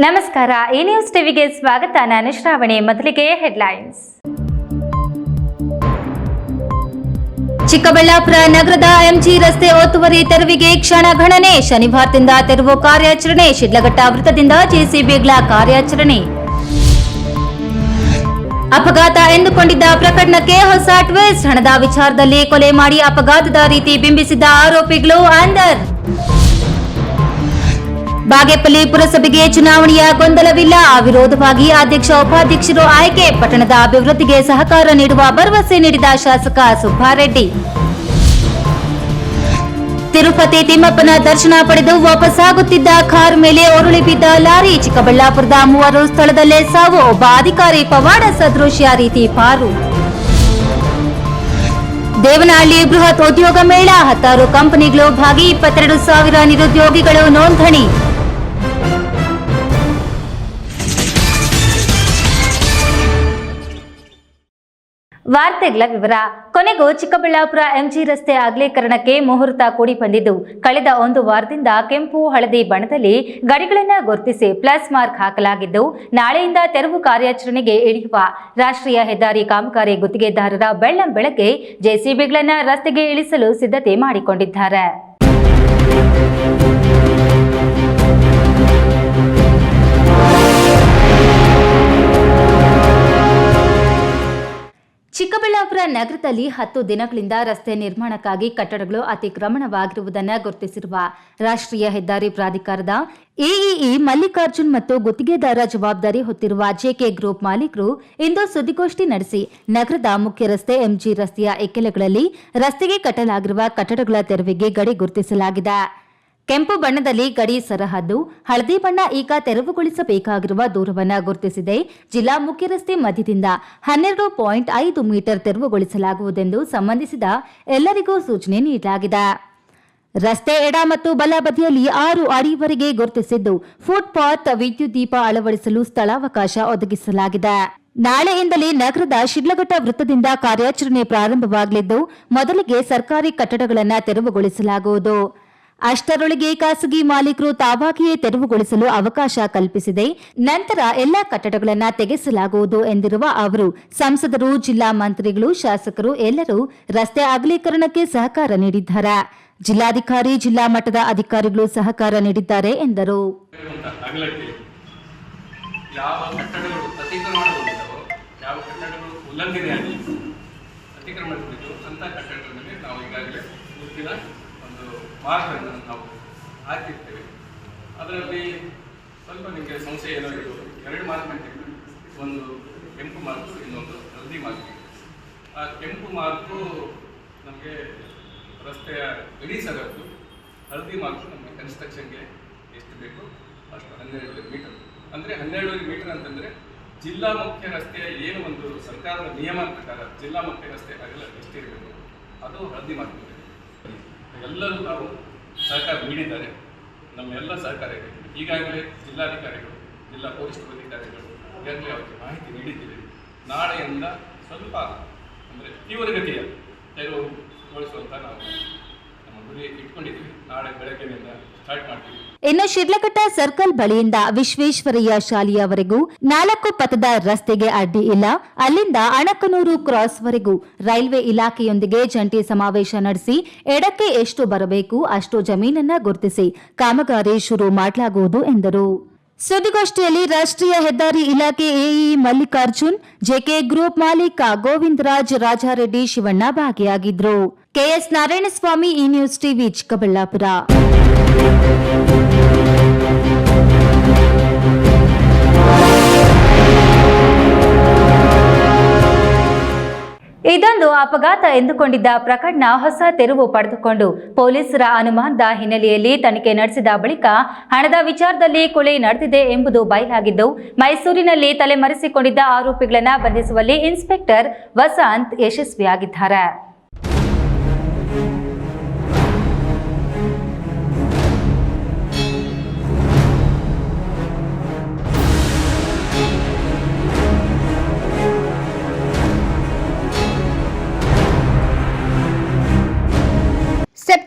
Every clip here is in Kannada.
ನಮಸ್ಕಾರ, ಈ ನ್ಯೂಸ್ ಟಿವಿಗೆ ಸ್ವಾಗತ. ನಾನು ಶ್ರಾವಣಿ. ಮೊದಲಿಗೆ ಹೆಡ್ಲೈನ್ಸ್. ಚಿಕ್ಕಬಳ್ಳಾಪುರ ನಗರದ ಎಂಜಿ ರಸ್ತೆ ಒತ್ತುವರಿ ತೆರವಿಗೆ ಕ್ಷಣ ಗಣನೆ. ಶನಿವಾರದಿಂದ ತೆರವು ಕಾರ್ಯಾಚರಣೆ. ಶಿಡ್ಲಘಟ್ಟ ವೃತ್ತದಿಂದ ಜೆಸಿಬಿಗಳ ಕಾರ್ಯಾಚರಣೆ. ಅಪಘಾತ ಎಂದುಕೊಂಡಿದ್ದ ಪ್ರಕರಣಕ್ಕೆ ಹೊಸ ಟ್ವಿಸ್ಟ್. ಹಣದ ವಿಚಾರದಲ್ಲಿ ಕೊಲೆ ಮಾಡಿ ಅಪಘಾತದ ರೀತಿ ಬಿಂಬಿಸಿದ್ದ ಆರೋಪಿಗಳು ಅಂದರ್. ಬಾಗೇಪಲ್ಲಿ ಪುರಸಭೆಗೆ ಚುನಾವಣೆಯ ಗೊಂದಲವಿಲ್ಲ. ವಿರೋಧವಾಗಿ ಅಧ್ಯಕ್ಷ ಉಪಾಧ್ಯಕ್ಷರು ಆಯ್ಕೆ. ಪಟ್ಟಣದ ಅಭಿವೃದ್ಧಿಗೆ ಸಹಕಾರ ನೀಡುವ ಭರವಸೆ ನೀಡಿದ ಶಾಸಕ ಸುಬ್ಬಾರೆಡ್ಡಿ. ತಿರುಪತಿ ತಿಮ್ಮಪ್ಪನ ದರ್ಶನ ಪಡೆದು ವಾಪಸ್ಸಾಗುತ್ತಿದ್ದ ಕಾರ್ ಮೇಲೆ ಉರುಳಿ ಬಿದ್ದ ಲಾರಿ. ಚಿಕ್ಕಬಳ್ಳಾಪುರದ 3 ಸ್ಥಳದಲ್ಲೇ ಸಾವು. ಒಬ್ಬ ಅಧಿಕಾರಿ ಪವಾಡ ಸದೃಶ್ಯ ರೀತಿ ಪಾರು. ದೇವನಹಳ್ಳಿ ಬೃಹತ್ ಉದ್ಯೋಗ ಮೇಳ. 16 ಕಂಪನಿಗಳು ಭಾಗಿ. 22,000 ನಿರುದ್ಯೋಗಿಗಳು ನೋಂದಣಿ. ವಾರ್ತೆಗಳ ವಿವರ. ಕೊನೆಗೂ ಚಿಕ್ಕಬಳ್ಳಾಪುರ ಎಂಜಿ ರಸ್ತೆ ಅಗಲೀಕರಣಕ್ಕೆ ಮುಹೂರ್ತ ಕೂಡಿ ಬಂದಿದ್ದು, ಕಳೆದ 1 ವಾರದಿಂದ ಕೆಂಪು ಹಳದಿ ಬಣ್ಣದಲ್ಲಿ ಗಡಿಗಳನ್ನು ಗುರುತಿಸಿ ಪ್ಲಸ್ ಮಾರ್ಕ್ ಹಾಕಲಾಗಿದ್ದು, ನಾಳೆಯಿಂದ ತೆರವು ಕಾರ್ಯಾಚರಣೆಗೆ ಇಳಿಯುವ ರಾಷ್ಟ್ರೀಯ ಹೆದ್ದಾರಿ ಕಾಮಗಾರಿ ಗುತ್ತಿಗೆದಾರರ ಬೆಳ್ಳಂ ಬೆಳಗ್ಗೆ ಜೆಸಿಬಿಗಳನ್ನು ರಸ್ತೆಗೆ ಇಳಿಸಲು ಸಿದ್ಧತೆ ಮಾಡಿಕೊಂಡಿದ್ದಾರೆ. ಚಿಕ್ಕಬಳ್ಳಾಪುರ ನಗರದಲ್ಲಿ 10 ದಿನಗಳಿಂದ ರಸ್ತೆ ನಿರ್ಮಾಣಕ್ಕಾಗಿ ಕಟ್ಟಡಗಳು ಅತಿಕ್ರಮಣವಾಗಿರುವುದನ್ನು ಗುರುತಿಸಿರುವ ರಾಷ್ಟ್ರೀಯ ಹೆದ್ದಾರಿ ಪ್ರಾಧಿಕಾರದ ಎಇಇ ಮಲ್ಲಿಕಾರ್ಜುನ್ ಮತ್ತು ಗುತ್ತಿಗೆದಾರ ಜವಾಬ್ದಾರಿ ಹೊತ್ತಿರುವ ಜೆಕೆ ಗ್ರೂಪ್ ಮಾಲೀಕರು ಇಂದು ಸುದ್ದಿಗೋಷ್ಠಿ ನಡೆಸಿ ನಗರದ ಮುಖ್ಯ ರಸ್ತೆ ಎಂಜಿ ರಸ್ತೆಯ ಇಕ್ಕೆಲೆಗಳಲ್ಲಿ ರಸ್ತೆಗೆ ಕಟ್ಟಲಾಗಿರುವ ಕಟ್ಟಡಗಳ ತೆರವಿಗೆ ಗಡಿ ಗುರುತಿಸಲಾಗಿದೆ. ಕೆಂಪು ಬಣ್ಣದಲ್ಲಿ ಗಡಿ ಸರಹದ್ದು, ಹಳದಿ ಬಣ್ಣ ಈಗ ತೆರವುಗೊಳಿಸಬೇಕಾಗಿರುವ ದೂರವನ್ನು ಗುರುತಿಸಿದೆ. ಜಿಲ್ಲಾ ಮುಖ್ಯ ರಸ್ತೆ ಮಧ್ಯದಿಂದ 12.5 ಮೀಟರ್ ತೆರವುಗೊಳಿಸಲಾಗುವುದೆಂದು ಸಂಬಂಧಿಸಿದ ಎಲ್ಲರಿಗೂ ಸೂಚನೆ ನೀಡಲಾಗಿದೆ. ರಸ್ತೆ ಎಡ ಮತ್ತು ಬಲ ಬದಿಯಲ್ಲಿ 6 ಅಡಿವರೆಗೆ ಗುರುತಿಸಿದ್ದು, ಫುಟ್ಪಾತ್, ವಿದ್ಯುತ್ ದೀಪ ಅಳವಡಿಸಲು ಸ್ಥಳಾವಕಾಶ ಒದಗಿಸಲಾಗಿದೆ. ನಾಳೆಯಿಂದಲೇ ನಗರದ ಶಿಡ್ಲಘಟ್ಟ ವೃತ್ತದಿಂದ ಕಾರ್ಯಾಚರಣೆ ಪ್ರಾರಂಭವಾಗಲಿದ್ದು, ಮೊದಲಿಗೆ ಸರ್ಕಾರಿ ಕಟ್ಟಡಗಳನ್ನು ತೆರವುಗೊಳಿಸಲಾಗುವುದು. ಅಷ್ಟರೊಳಗೆ ಖಾಸಗಿ ಮಾಲೀಕರು ತಾವಾಗಿಯೇ ತೆರವುಗೊಳಿಸಲು ಅವಕಾಶ ಕಲ್ಪಿಸಿದೆ. ನಂತರ ಎಲ್ಲಾ ಕಟ್ಟಡಗಳನ್ನು ತೆಗೆಸಲಾಗುವುದು ಎಂದಿರುವ ಅವರು, ಸಂಸದರು, ಜಿಲ್ಲಾ ಮಂತ್ರಿಗಳು, ಶಾಸಕರು ಎಲ್ಲರೂ ರಸ್ತೆ ಅಗಲೀಕರಣಕ್ಕೆ ಸಹಕಾರ ನೀಡಿದ್ದಾರೆ. ಜಿಲ್ಲಾಧಿಕಾರಿ, ಜಿಲ್ಲಾ ಮಟ್ಟದ ಅಧಿಕಾರಿಗಳು ಸಹಕಾರ ನೀಡಿದ್ದಾರೆ ಎಂದರು. ಮಾರ್ಕನ್ನು ನಾವು ಹಾಕಿರ್ತೇವೆ. ಅದರಲ್ಲಿ ಸ್ವಲ್ಪ ನಿಮಗೆ ಸಂಶಯ ಏನೋ ಇರ್ಬೋದು. 2 ಮಾರ್ಕ್ ಹಾಕಿರ್ತೇವೆ. ಒಂದು ಕೆಂಪು ಮಾರ್ಕು, ಇನ್ನೊಂದು ಹಳದಿ ಮಾರ್ಕ್. ಆ ಕೆಂಪು ಮಾರ್ಕು ನಮಗೆ ರಸ್ತೆಯ ಗಡಿ ಸಗತ್ತು, ಹಳದಿ ಮಾರ್ಕು ನಮಗೆ ಕನ್ಸ್ಟ್ರಕ್ಷನ್ಗೆ ಎಷ್ಟು ಬೇಕು ಅಷ್ಟು 12 ಮೀಟರ್. ಅಂದರೆ 12 ಮೀಟರ್ ಅಂತಂದರೆ ಜಿಲ್ಲಾ ಮುಖ್ಯ ರಸ್ತೆಯ ಏನು ಒಂದು ಸರ್ಕಾರದ ನಿಯಮ ಪ್ರಕಾರ ಜಿಲ್ಲಾ ಮುಖ್ಯ ರಸ್ತೆ ಅಗಲ ಎಷ್ಟಿರಬೇಕು ಅದು ಹಳದಿ ಮಾರ್ಕ್. ಎಲ್ಲರೂ ನಾವು ಸಹಕಾರ ನೀಡಿದ್ದಾರೆ. ನಮ್ಮೆಲ್ಲ ಸಹಕಾರ ಇದೆ. ಈಗಾಗಲೇ ಜಿಲ್ಲಾಧಿಕಾರಿಗಳು, ಜಿಲ್ಲಾ ಪೊಲೀಸ್ ಅಧಿಕಾರಿಗಳು ಈಗಾಗಲೇ ಅವರಿಗೆ ಮಾಹಿತಿ ನೀಡಿದ್ದೀವಿ. ನಾಳೆಯಿಂದ ಸ್ವಲ್ಪ ಅಂದರೆ ತೀವ್ರಗತಿಯ ತೆರವುಗೊಳಿಸುವಂತ ನಾವು ನಮ್ಮ ಗುರಿ ಇಟ್ಕೊಂಡಿದ್ದೀವಿ. ನಾಳೆ ಬೆಳಗ್ಗೆಯಿಂದ ಸ್ಟಾರ್ಟ್ ಮಾಡ್ತೀವಿ. ಇನ್ನು ಶಿಡ್ಲಘಟ್ಟ ಸರ್ಕಲ್ ಬಳಿಯಿಂದ ವಿಶ್ವೇಶ್ವರಯ್ಯ ಶಾಲೆಯವರೆಗೂ 4 ಪಥದ ರಸ್ತೆಗೆ ಅಡ್ಡಿ ಇಲ್ಲ. ಅಲ್ಲಿಂದ ಅಣಕನೂರು ಕ್ರಾಸ್ವರೆಗೂ ರೈಲ್ವೆ ಇಲಾಖೆಯೊಂದಿಗೆ ಜಂಟಿ ಸಮಾವೇಶ ನಡೆಸಿ ಎಡಕ್ಕೆ ಎಷ್ಟು ಬರಬೇಕು ಅಷ್ಟು ಜಮೀನನ್ನ ಗುರುತಿಸಿ ಕಾಮಗಾರಿ ಶುರು ಮಾಡಲಾಗುವುದು ಎಂದರು. ಸುದ್ದಿಗೋಷ್ಠಿಯಲ್ಲಿ ರಾಷ್ಟ್ರೀಯ ಹೆದ್ದಾರಿ ಇಲಾಖೆ ಎಇಇ ಮಲ್ಲಿಕಾರ್ಜುನ್, ಜೆಕೆ ಗ್ರೂಪ್ ಮಾಲೀಕ ಗೋವಿಂದರಾಜ್, ರಾಜಾರೆಡ್ಡಿ, ಶಿವಣ್ಣ ಭಾಗಿಯಾಗಿದ್ದರು. ಕೆಎಸ್ ನಾರಾಯಣಸ್ವಾಮಿ, ಈ ನ್ಯೂಸ್ ಟಿವಿ, ಚಿಕ್ಕಬಳ್ಳಾಪುರ. ಇದೊಂದು ಅಪಘಾತ ಎಂದುಕೊಂಡಿದ್ದ ಪ್ರಕರಣ ಹೊಸ ತಿರುವು ಪಡೆದುಕೊಂಡು ಪೊಲೀಸರ ಅನುಮಾನದ ಹಿನ್ನೆಲೆಯಲ್ಲಿ ತನಿಖೆ ನಡೆಸಿದ ಬಳಿಕ ಹಣದ ವಿಚಾರದಲ್ಲಿ ಕೊಲೆ ನಡೆದಿದೆ ಎಂಬುದು ಬಯಲಾಗಿದ್ದು, ಮೈಸೂರಿನಲ್ಲಿ ತಲೆಮರೆಸಿಕೊಂಡಿದ್ದ ಆರೋಪಿಗಳನ್ನು ಬಂಧಿಸುವಲ್ಲಿ ಇನ್ಸ್ಪೆಕ್ಟರ್ ವಸಂತ್ ಯಶಸ್ವಿಯಾಗಿದ್ದಾರೆ.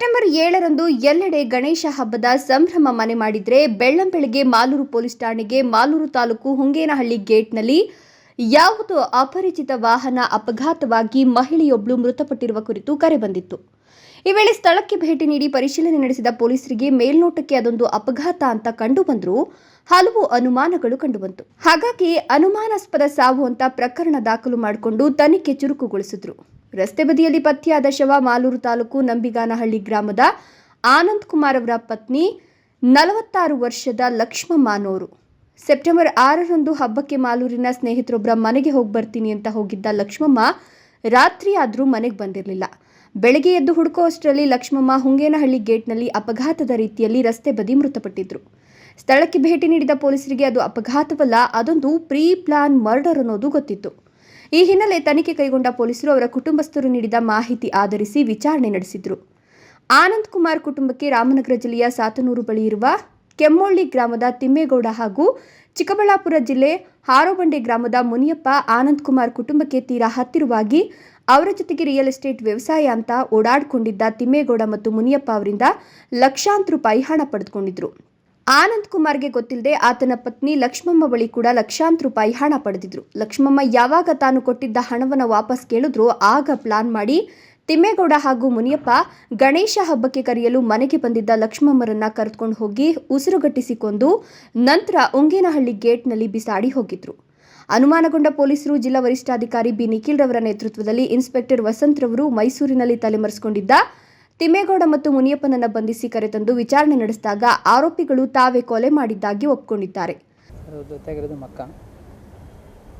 ಸೆಪ್ಟೆಂಬರ್ 7ರಂದು ಎಲ್ಲೆಡೆ ಗಣೇಶ ಹಬ್ಬದ ಸಂಭ್ರಮ ಮನೆ ಮಾಡಿದ್ರೆ ಬೆಳ್ಳಂಬೆಳಗ್ಗೆ ಮಾಲೂರು ಪೊಲೀಸ್ ಠಾಣೆಗೆ ಮಾಲೂರು ತಾಲೂಕು ಹುಂಗೇನಹಳ್ಳಿ ಗೇಟ್ನಲ್ಲಿ ಯಾವುದೋ ಅಪರಿಚಿತ ವಾಹನ ಅಪಘಾತವಾಗಿ ಮಹಿಳೆಯೊಬ್ಬಳು ಮೃತಪಟ್ಟಿರುವ ಕುರಿತು ಕರೆ ಬಂದಿತ್ತು. ಈ ವೇಳೆ ಸ್ಥಳಕ್ಕೆ ಭೇಟಿ ನೀಡಿ ಪರಿಶೀಲನೆ ನಡೆಸಿದ ಪೊಲೀಸರಿಗೆ ಮೇಲ್ನೋಟಕ್ಕೆ ಅದೊಂದು ಅಪಘಾತ ಅಂತ ಕಂಡು ಬಂದರೂ ಹಲವು ಅನುಮಾನಗಳು ಕಂಡುಬಂತು. ಹಾಗಾಗಿ ಅನುಮಾನಾಸ್ಪದ ಸಾವು ಅಂತ ಪ್ರಕರಣ ದಾಖಲು ಮಾಡಿಕೊಂಡು ತನಿಖೆ ಚುರುಕುಗೊಳಿಸಿದ್ರು. ರಸ್ತೆ ಬದಿಯಲ್ಲಿ ಪತ್ತೆಯಾದ ಶವ ಮಾಲೂರು ತಾಲೂಕು ನಂಬಿಗಾನಹಳ್ಳಿ ಗ್ರಾಮದ ಆನಂದ್ ಕುಮಾರ್ ಅವರ ಪತ್ನಿ 46 ವರ್ಷದ ಲಕ್ಷ್ಮಮ್ಮ ಅನ್ನೋರು. ಸೆಪ್ಟೆಂಬರ್ 6ರಂದು ಹಬ್ಬಕ್ಕೆ ಮಾಲೂರಿನ ಸ್ನೇಹಿತರೊಬ್ಬರ ಮನೆಗೆ ಹೋಗಿ ಬರ್ತೀನಿ ಅಂತ ಹೋಗಿದ್ದ ಲಕ್ಷ್ಮಮ್ಮ ರಾತ್ರಿ ಆದರೂ ಮನೆಗೆ ಬಂದಿರಲಿಲ್ಲ. ಬೆಳಗ್ಗೆ ಎದ್ದು ಹುಡುಕುವಷ್ಟರಲ್ಲಿ ಲಕ್ಷ್ಮಮ್ಮ ಹುಂಗೇನಹಳ್ಳಿ ಗೇಟ್ನಲ್ಲಿ ಅಪಘಾತದ ರೀತಿಯಲ್ಲಿ ರಸ್ತೆ ಬದಿ ಮೃತಪಟ್ಟಿದ್ರು. ಸ್ಥಳಕ್ಕೆ ಭೇಟಿ ನೀಡಿದ ಪೊಲೀಸರಿಗೆ ಅದು ಅಪಘಾತವಲ್ಲ, ಅದೊಂದು ಪ್ರೀ ಪ್ಲಾನ್ ಮರ್ಡರ್ ಅನ್ನೋದು ಗೊತ್ತಿತ್ತು. ಈ ಹಿನ್ನೆಲೆ ತನಿಖೆ ಕೈಗೊಂಡ ಪೊಲೀಸರು ಅವರ ಕುಟುಂಬಸ್ಥರು ನೀಡಿದ ಮಾಹಿತಿ ಆಧರಿಸಿ ವಿಚಾರಣೆ ನಡೆಸಿದ್ರು. ಆನಂದ್ ಕುಮಾರ್ ಕುಟುಂಬಕ್ಕೆ ರಾಮನಗರ ಜಿಲ್ಲೆಯ ಸಾತನೂರು ಬಳಿ ಇರುವ ಕೆಮ್ಮೊಳ್ಳಿ ಗ್ರಾಮದ ತಿಮ್ಮೇಗೌಡ ಹಾಗೂ ಚಿಕ್ಕಬಳ್ಳಾಪುರ ಜಿಲ್ಲೆ ಹಾರೋಬಂಡೆ ಗ್ರಾಮದ ಮುನಿಯಪ್ಪ ಆನಂದ್ ಕುಮಾರ್ ಕುಟುಂಬಕ್ಕೆ ತೀರಾ ಹತ್ತಿರವಾಗಿ ಅವರ ಜೊತೆಗೆ ರಿಯಲ್ ಎಸ್ಟೇಟ್ ವ್ಯವಸಾಯ ಅಂತ ಓಡಾಡಿಕೊಂಡಿದ್ದ ತಿಮ್ಮೇಗೌಡ ಮತ್ತು ಮುನಿಯಪ್ಪ ಅವರಿಂದ ಲಕ್ಷಾಂತರ ರೂಪಾಯಿ ಹಣ ಪಡೆದುಕೊಂಡಿದ್ರು. ಆನಂದ್ ಕುಮಾರ್ಗೆ ಗೊತ್ತಿಲ್ಲದೆ ಆತನ ಪತ್ನಿ ಲಕ್ಷ್ಮಮ್ಮ ಬಳಿ ಕೂಡ ಲಕ್ಷಾಂತರ ರೂಪಾಯಿ ಹಣ ಪಡೆದಿದ್ರು. ಲಕ್ಷ್ಮಮ್ಮ ಯಾವಾಗ ತಾನು ಕೊಟ್ಟಿದ್ದ ಹಣವನ್ನು ವಾಪಸ್ ಕೇಳಿದ್ರು ಆಗ ಪ್ಲಾನ್ ಮಾಡಿ ತಿಮ್ಮೇಗೌಡ ಹಾಗೂ ಮುನಿಯಪ್ಪ ಗಣೇಶ ಹಬ್ಬಕ್ಕೆ ಕರೆಯಲು ಮನೆಗೆ ಬಂದಿದ್ದ ಲಕ್ಷ್ಮಮ್ಮರನ್ನ ಕರೆದುಕೊಂಡು ಹೋಗಿ ಉಸಿರುಗಟ್ಟಿಸಿಕೊಂಡು ನಂತರ ಉಂಗೇನಹಳ್ಳಿ ಗೇಟ್ನಲ್ಲಿ ಬಿಸಾಡಿ ಹೋಗಿದ್ರು. ಅನುಮಾನಗೊಂಡ ಪೊಲೀಸರು ಜಿಲ್ಲಾ ವರಿಷ್ಠಾಧಿಕಾರಿ ಬಿ ನಿಖಿಲ್ ರವರ ನೇತೃತ್ವದಲ್ಲಿ ಇನ್ಸ್ಪೆಕ್ಟರ್ ವಸಂತ್ ರವರು ಮೈಸೂರಿನಲ್ಲಿ ತಲೆಮರೆಸಿಕೊಂಡಿದ್ದ ತಿಮ್ಮೇಗೌಡ ಮತ್ತು ಮುನಿಯಪ್ಪನನ್ನ ಬಂಧಿಸಿ ಕರೆತಂದು ವಿಚಾರಣೆ ನಡೆಸಿದಾಗ ಆರೋಪಿಗಳು ತಾವೇ ಕೊಲೆ ಮಾಡಿದ್ದಾಗಿ ಒಪ್ಪಿಕೊಂಡಿದ್ದಾರೆ. ಜೊತೆಗಿರೋದು ಮಕ್ಕ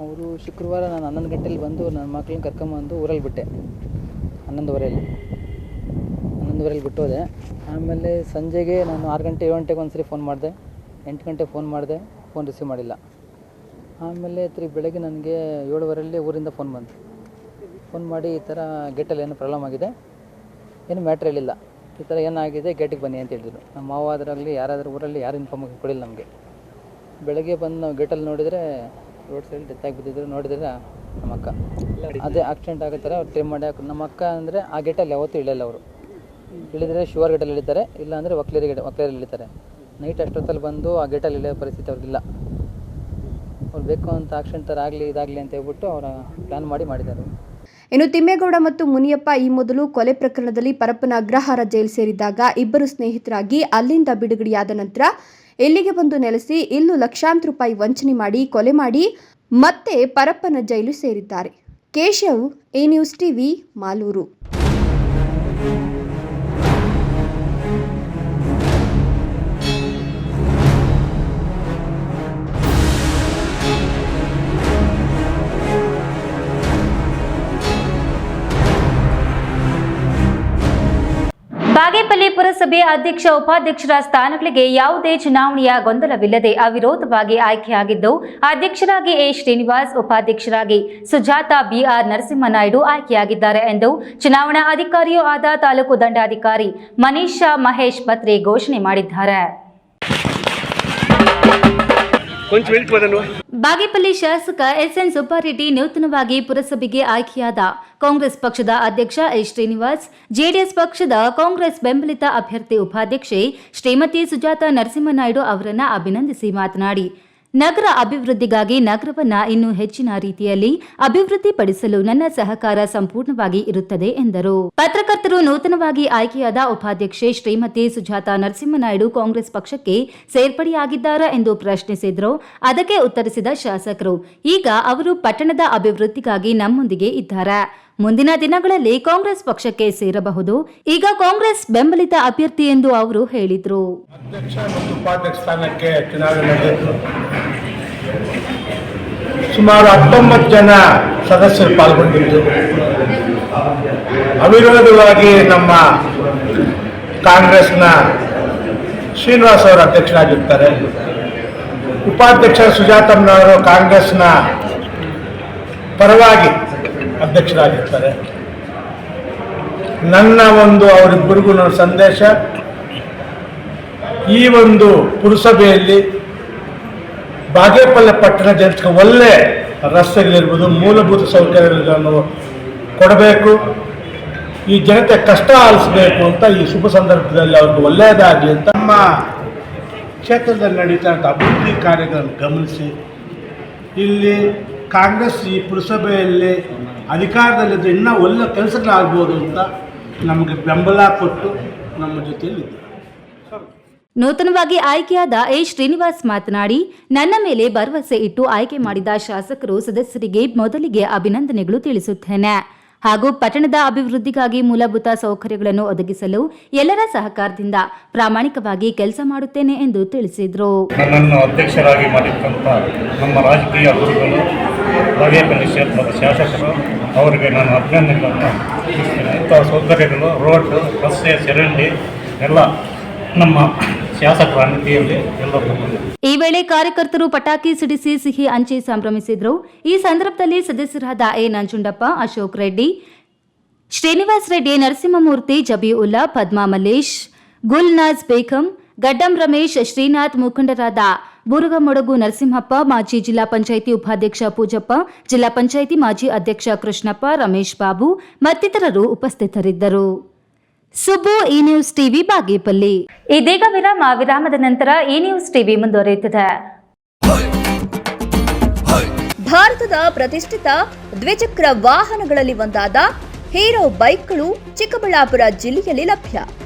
ಅವರು ಶುಕ್ರವಾರ ನಾನು 11 ಗಂಟೆಲಿ ಬಂದು ನನ್ನ ಮಕ್ಕಳನ್ನ ಕರ್ಕೊಂಬಂದು ಊರಲ್ಲಿ ಬಿಟ್ಟೆ. 11:30 ಬಿಟ್ಟೋದೆ. ಆಮೇಲೆ ಸಂಜೆಗೆ ನಾನು 6 ಗಂಟೆ 7 ಗಂಟೆಗೆ ಒಂದ್ಸರಿ ಫೋನ್ ಮಾಡಿದೆ, 8 ಗಂಟೆಗೆ ಫೋನ್ ಮಾಡಿದೆ, ಫೋನ್ ರಿಸೀವ್ ಮಾಡಿಲ್ಲ. ಆಮೇಲೆ ಬೆಳಗ್ಗೆ ನನಗೆ 7:15 ಊರಿಂದ ಫೋನ್ ಬಂತು. ಫೋನ್ ಮಾಡಿ ಈ ಥರ ಗೇಟಲ್ಲಿ ಏನೋ ಪ್ರಾಬ್ಲಮ್ ಆಗಿದೆ, ಏನು ಮ್ಯಾಟ್ರ್ ಹೇಳಿಲ್ಲ, ಈ ಥರ ಏನಾಗಿದೆ ಗೇಟಿಗೆ ಬನ್ನಿ ಅಂತ ಹೇಳಿದ್ರು. ನಮ್ಮ ಮಾವ ಅದರಾಗಲಿ ಯಾರಾದರೂ ಊರಲ್ಲಿ ಯಾರು ಇನ್ಫಾರ್ಮ್ ಕೊಡಿಲ್ಲ ನಮಗೆ. ಬೆಳಗ್ಗೆ ಬಂದು ನಾವು ಗೇಟಲ್ಲಿ ನೋಡಿದರೆ ರೋಡ್ ಸೈಡ್ ಡೆತ್ ಆಗಿಬಿಟ್ಟಿದ್ರು. ನೋಡಿದರೆ ನಮ್ಮ ಅಕ್ಕ ಅದೇ ಆಕ್ಸಿಡೆಂಟ್ ಆಗೋ ಥರ ಅವ್ರು ಟ್ರೈ ಮಾಡಿ ನಮ್ಮ ಅಕ್ಕ ಅಂದರೆ ಆ ಗೇಟಲ್ಲಿ ಯಾವತ್ತೂ ಇಳಿಯಲ್ಲ. ಅವರು ಇಳಿದರೆ ಶುವರ್ ಗೇಟಲ್ಲಿ ಇಳಿತಾರೆ, ಇಲ್ಲ ಅಂದರೆ ಒಕ್ಲೇರಲ್ಲಿ ಇಳಿತಾರೆ. ನೈಟ್ ಅಷ್ಟೊತ್ತಲ್ಲಿ ಬಂದು ಆ ಗೇಟಲ್ಲಿ ಇಳಿಯೋ ಪರಿಸ್ಥಿತಿ ಅವ್ರಿಗಿಲ್ಲ. ಅವ್ರು ಬೇಕು ಅಂತ ಆಕ್ಸಿಡೆಂಟ್ ಥರ ಆಗಲಿ ಇದಾಗಲಿ ಅಂತ ಹೇಳ್ಬಿಟ್ಟು ಅವರ ಪ್ಲ್ಯಾನ್ ಮಾಡಿದ್ದಾರೆ. ಇನ್ನು ತಿಮ್ಮೇಗೌಡ ಮತ್ತು ಮುನಿಯಪ್ಪ ಈ ಮೊದಲು ಕೊಲೆ ಪ್ರಕರಣದಲ್ಲಿ ಪರಪ್ಪನ ಅಗ್ರಹಾರ ಜೈಲು ಸೇರಿದ್ದಾಗ ಇಬ್ಬರು ಸ್ನೇಹಿತರಾಗಿ ಅಲ್ಲಿಂದ ಬಿಡುಗಡೆಯಾದ ನಂತರ ಇಲ್ಲಿಗೆ ಬಂದು ನೆಲೆಸಿ ಇಲ್ಲೂ ಲಕ್ಷಾಂತರ ರೂಪಾಯಿ ವಂಚನೆ ಮಾಡಿ ಕೊಲೆ ಮಾಡಿ ಮತ್ತೆ ಪರಪ್ಪನ ಜೈಲು ಸೇರಿದ್ದಾರೆ. Keshav, A news TV, Malur. Bagepalli ಪುರಸಭೆ ಅಧ್ಯಕ್ಷ ಉಪಾಧ್ಯಕ್ಷರ ಸ್ಥಾನಗಳಿಗೆ ಯಾವುದೇ ಚುನಾವಣೆಯ ಗೊಂದಲವಿಲ್ಲದೆ ಅವಿರೋಧವಾಗಿ ಆಯ್ಕೆಯಾಗಿದ್ದು ಅಧ್ಯಕ್ಷರಾಗಿ ಎ ಶ್ರೀನಿವಾಸ್, ಉಪಾಧ್ಯಕ್ಷರಾಗಿ ಸುಜಾತಾ ಬಿಆರ್ ನರಸಿಂಹನಾಯ್ಡು ಆಯ್ಕೆಯಾಗಿದ್ದಾರೆ ಎಂದು ಚುನಾವಣಾ ಅಧಿಕಾರಿಯೂ ಆದ ತಾಲೂಕು ದಂಡಾಧಿಕಾರಿ ಮನೀಷಾ ಮಹೇಶ್ ಪತ್ರೆ ಘೋಷಣೆ ಮಾಡಿದ್ದಾರೆ. ಬಾಗೇಪಲ್ಲಿ ಶಾಸಕ ಎಸ್ಎನ್ ಸುಬ್ಬಾರೆಡ್ಡಿ ನೂತನವಾಗಿ ಪುರಸಭೆಗೆ ಆಯ್ಕೆಯಾದ ಕಾಂಗ್ರೆಸ್ ಪಕ್ಷದ ಅಧ್ಯಕ್ಷ ಎ ಶ್ರೀನಿವಾಸ್, ಜೆಡಿಎಸ್ ಪಕ್ಷದ ಕಾಂಗ್ರೆಸ್ ಬೆಂಬಲಿತ ಅಭ್ಯರ್ಥಿ ಉಪಾಧ್ಯಕ್ಷೆ ಶ್ರೀಮತಿ ಸುಜಾತಾ ನರಸಿಂಹನಾಯ್ಡು ಅವರನ್ನು ಅಭಿನಂದಿಸಿ ಮಾತನಾಡಿ, ನಗರ ಅಭಿವೃದ್ಧಿಗಾಗಿ ನಗರವನ್ನ ಇನ್ನೂ ಹೆಚ್ಚಿನ ರೀತಿಯಲ್ಲಿ ಅಭಿವೃದ್ಧಿಪಡಿಸಲು ನನ್ನ ಸಹಕಾರ ಸಂಪೂರ್ಣವಾಗಿ ಇರುತ್ತದೆ ಎಂದರು. ಪತ್ರಕರ್ತರು ನೂತನವಾಗಿ ಆಯ್ಕೆಯಾದ ಉಪಾಧ್ಯಕ್ಷೆ ಶ್ರೀಮತಿ ಸುಜಾತಾ ನರಸಿಂಹನಾಯ್ಡು ಕಾಂಗ್ರೆಸ್ ಪಕ್ಷಕ್ಕೆ ಸೇರ್ಪಡೆಯಾಗಿದ್ದಾರಾ ಎಂದು ಪ್ರಶ್ನಿಸಿದ್ರು. ಅದಕ್ಕೆ ಉತ್ತರಿಸಿದ ಶಾಸಕರು, ಈಗ ಅವರು ಪಟ್ಟಣದ ಅಭಿವೃದ್ಧಿಗಾಗಿ ನಮ್ಮೊಂದಿಗೆ ಇದ್ದಾರೆ, ಮುಂದಿನ ದಿನಗಳಲ್ಲಿ ಕಾಂಗ್ರೆಸ್ ಪಕ್ಷಕ್ಕೆ ಸೇರಬಹುದು, ಈಗ ಕಾಂಗ್ರೆಸ್ ಬೆಂಬಲಿತ ಅಭ್ಯರ್ಥಿ ಎಂದು ಅವರು ಹೇಳಿದರು. ಅಧ್ಯಕ್ಷ ಮತ್ತು ಉಪಾಧ್ಯಕ್ಷ ಸ್ಥಾನಕ್ಕೆ ಚುನಾವಣೆ ನಡೆದಿತ್ತು. ಸುಮಾರು 19 ಜನ ಸದಸ್ಯರು ಪಾಲ್ಗೊಂಡಿದ್ದು, ಅವಿರೋಧವಾಗಿ ನಮ್ಮ ಕಾಂಗ್ರೆಸ್ನ ಶ್ರೀನಿವಾಸ್ ಅವರು ಅಧ್ಯಕ್ಷರಾಗಿರ್ತಾರೆ. ಉಪಾಧ್ಯಕ್ಷ ಸುಜಾತಮ್ಮನವರು ಕಾಂಗ್ರೆಸ್ನ ಪರವಾಗಿ ಅಧ್ಯಕ್ಷರಾಗಿರ್ತಾರೆ. ನನ್ನ ಅವರಿಬ್ಬರಿಗೂ ಸಂದೇಶ, ಈ ಒಂದು ಪುರಸಭೆಯಲ್ಲಿ ಬಾಗೇಪಲ್ಲಿ ಪಟ್ಟಣ ಜನತೆಗೆ ಒಳ್ಳೆ ರಸ್ತೆಗಳಿರ್ಬೋದು, ಮೂಲಭೂತ ಸೌಕರ್ಯಗಳನ್ನು ಕೊಡಬೇಕು. ಈ ಜನತೆ ಕಷ್ಟ ಆಲಿಸಬೇಕು ಅಂತ ಈ ಶುಭ ಸಂದರ್ಭದಲ್ಲಿ ಅವ್ರಿಗೆ ಒಳ್ಳೆಯದಾಗಲಿ ಅಂತ ನಮ್ಮ ಕ್ಷೇತ್ರದಲ್ಲಿ ನಡೀತಾ ಇದ್ದ ಅಭಿವೃದ್ಧಿ ಕಾರ್ಯಗಳನ್ನು ಗಮನಿಸಿ ಇಲ್ಲಿ ಕಾಂಗ್ರೆಸ್ ಈ ಪುರಸಭೆಯಲ್ಲಿ ಅಧಿಕಾರದಲ್ಲಿದ್ದರೆ ಇನ್ನೂ ಒಳ್ಳೆ ಕೆಲಸಗಳಾಗ್ಬೋದು ಅಂತ ನಮಗೆ ಬೆಂಬಲ ಕೊಟ್ಟು ನಮ್ಮ ಜೊತೆಯಲ್ಲಿದ್ದಾರೆ. ನೂತನವಾಗಿ ಆಯ್ಕೆಯಾದ ಎ ಶ್ರೀನಿವಾಸ್ ಮಾತನಾಡಿ, ನನ್ನ ಮೇಲೆ ಭರವಸೆ ಇಟ್ಟು ಆಯ್ಕೆ ಮಾಡಿದ ಶಾಸಕರು ಸದಸ್ಯರಿಗೆ ಮೊದಲಿಗೆ ಅಭಿನಂದನೆಗಳು ತಿಳಿಸುತ್ತೇನೆ ಹಾಗೂ ಪಟ್ಟಣದ ಅಭಿವೃದ್ಧಿಗಾಗಿ ಮೂಲಭೂತ ಸೌಕರ್ಯಗಳನ್ನು ಒದಗಿಸಲು ಎಲ್ಲರ ಸಹಕಾರದಿಂದ ಪ್ರಾಮಾಣಿಕವಾಗಿ ಕೆಲಸ ಮಾಡುತ್ತೇನೆ ಎಂದು ತಿಳಿಸಿದರು. ನನ್ನನ್ನು ಅಧ್ಯಕ್ಷರಾಗಿ ಮಾಡಿದಂಥ ನಮ್ಮ ರಾಜಕೀಯ ಗುರುಗಳು ಬಾಗೇಪಲ್ಲಿ ಕ್ಷೇತ್ರದ ಶಾಸಕರು ಅವರಿಗೆ ನಾನು ಅಭಿನಂದನೆಗಳನ್ನು ತಿಳಿಸ್ತೇನೆ. ಇಂಥ ಸೌಕರ್ಯಗಳು, ರೋಡ್, ರಸ್ತೆ, ಚರಂಡಿ ಎಲ್ಲ ನಮ್ಮ ಶಾಸಕರ ಅನುಮತಿಯಲ್ಲಿ ಎಲ್ಲರೂ. ಈ ವೇಳೆ ಕಾರ್ಯಕರ್ತರು ಪಟಾಕಿ ಸಿಡಿಸಿ ಸಿಹಿ ಹಂಚಿ ಸಂಭ್ರಮಿಸಿದರು. ಈ ಸಂದರ್ಭದಲ್ಲಿ ಸದಸ್ಯರಾದ ಎ ನಂಜುಂಡಪ್ಪ, ಅಶೋಕ್ ರೆಡ್ಡಿ, ಶ್ರೀನಿವಾಸ್ ರೆಡ್ಡಿ, ನರಸಿಂಹಮೂರ್ತಿ, ಜಬೀಉಲ್ಲಾ, ಪದ್ಮಾ ಮಲ್ಲೇಶ್, ಗುಲ್ನಾಜ್ ಬೇಗಂ, ಗಡ್ಡಂ ರಮೇಶ್, ಶ್ರೀನಾಥ್, ಮುಖಂಡರಾದ ಬುರುಗಮೊಡಗು ನರಸಿಂಹಪ್ಪ, ಮಾಜಿ ಜಿಲ್ಲಾ ಪಂಚಾಯಿತಿ ಉಪಾಧ್ಯಕ್ಷ ಪೂಜಪ್ಪ, ಜಿಲ್ಲಾ ಪಂಚಾಯಿತಿ ಮಾಜಿ ಅಧ್ಯಕ್ಷ ಕೃಷ್ಣಪ್ಪ, ರಮೇಶ್ ಬಾಬು ಮತ್ತಿತರರು ಉಪಸ್ಥಿತರಿದ್ದರು. ಸುಬ್ಬು, ಈ ನ್ಯೂಸ್ ಟಿವಿ, ಬಾಗೇಪಲ್ಲಿ. ಇದೀಗ ವಿರಾಮದ ನಂತರ ಈ ನ್ಯೂಸ್ ಟಿವಿ ಮುಂದುವರಿಯುತ್ತದೆ. ಭಾರತದ ಪ್ರತಿಷ್ಠಿತ ದ್ವಿಚಕ್ರ ವಾಹನಗಳಲ್ಲಿ ಒಂದಾದ ಹೀರೋ ಬೈಕ್ಗಳು ಚಿಕ್ಕಬಳ್ಳಾಪುರ ಜಿಲ್ಲೆಯಲ್ಲಿ ಲಭ್ಯ.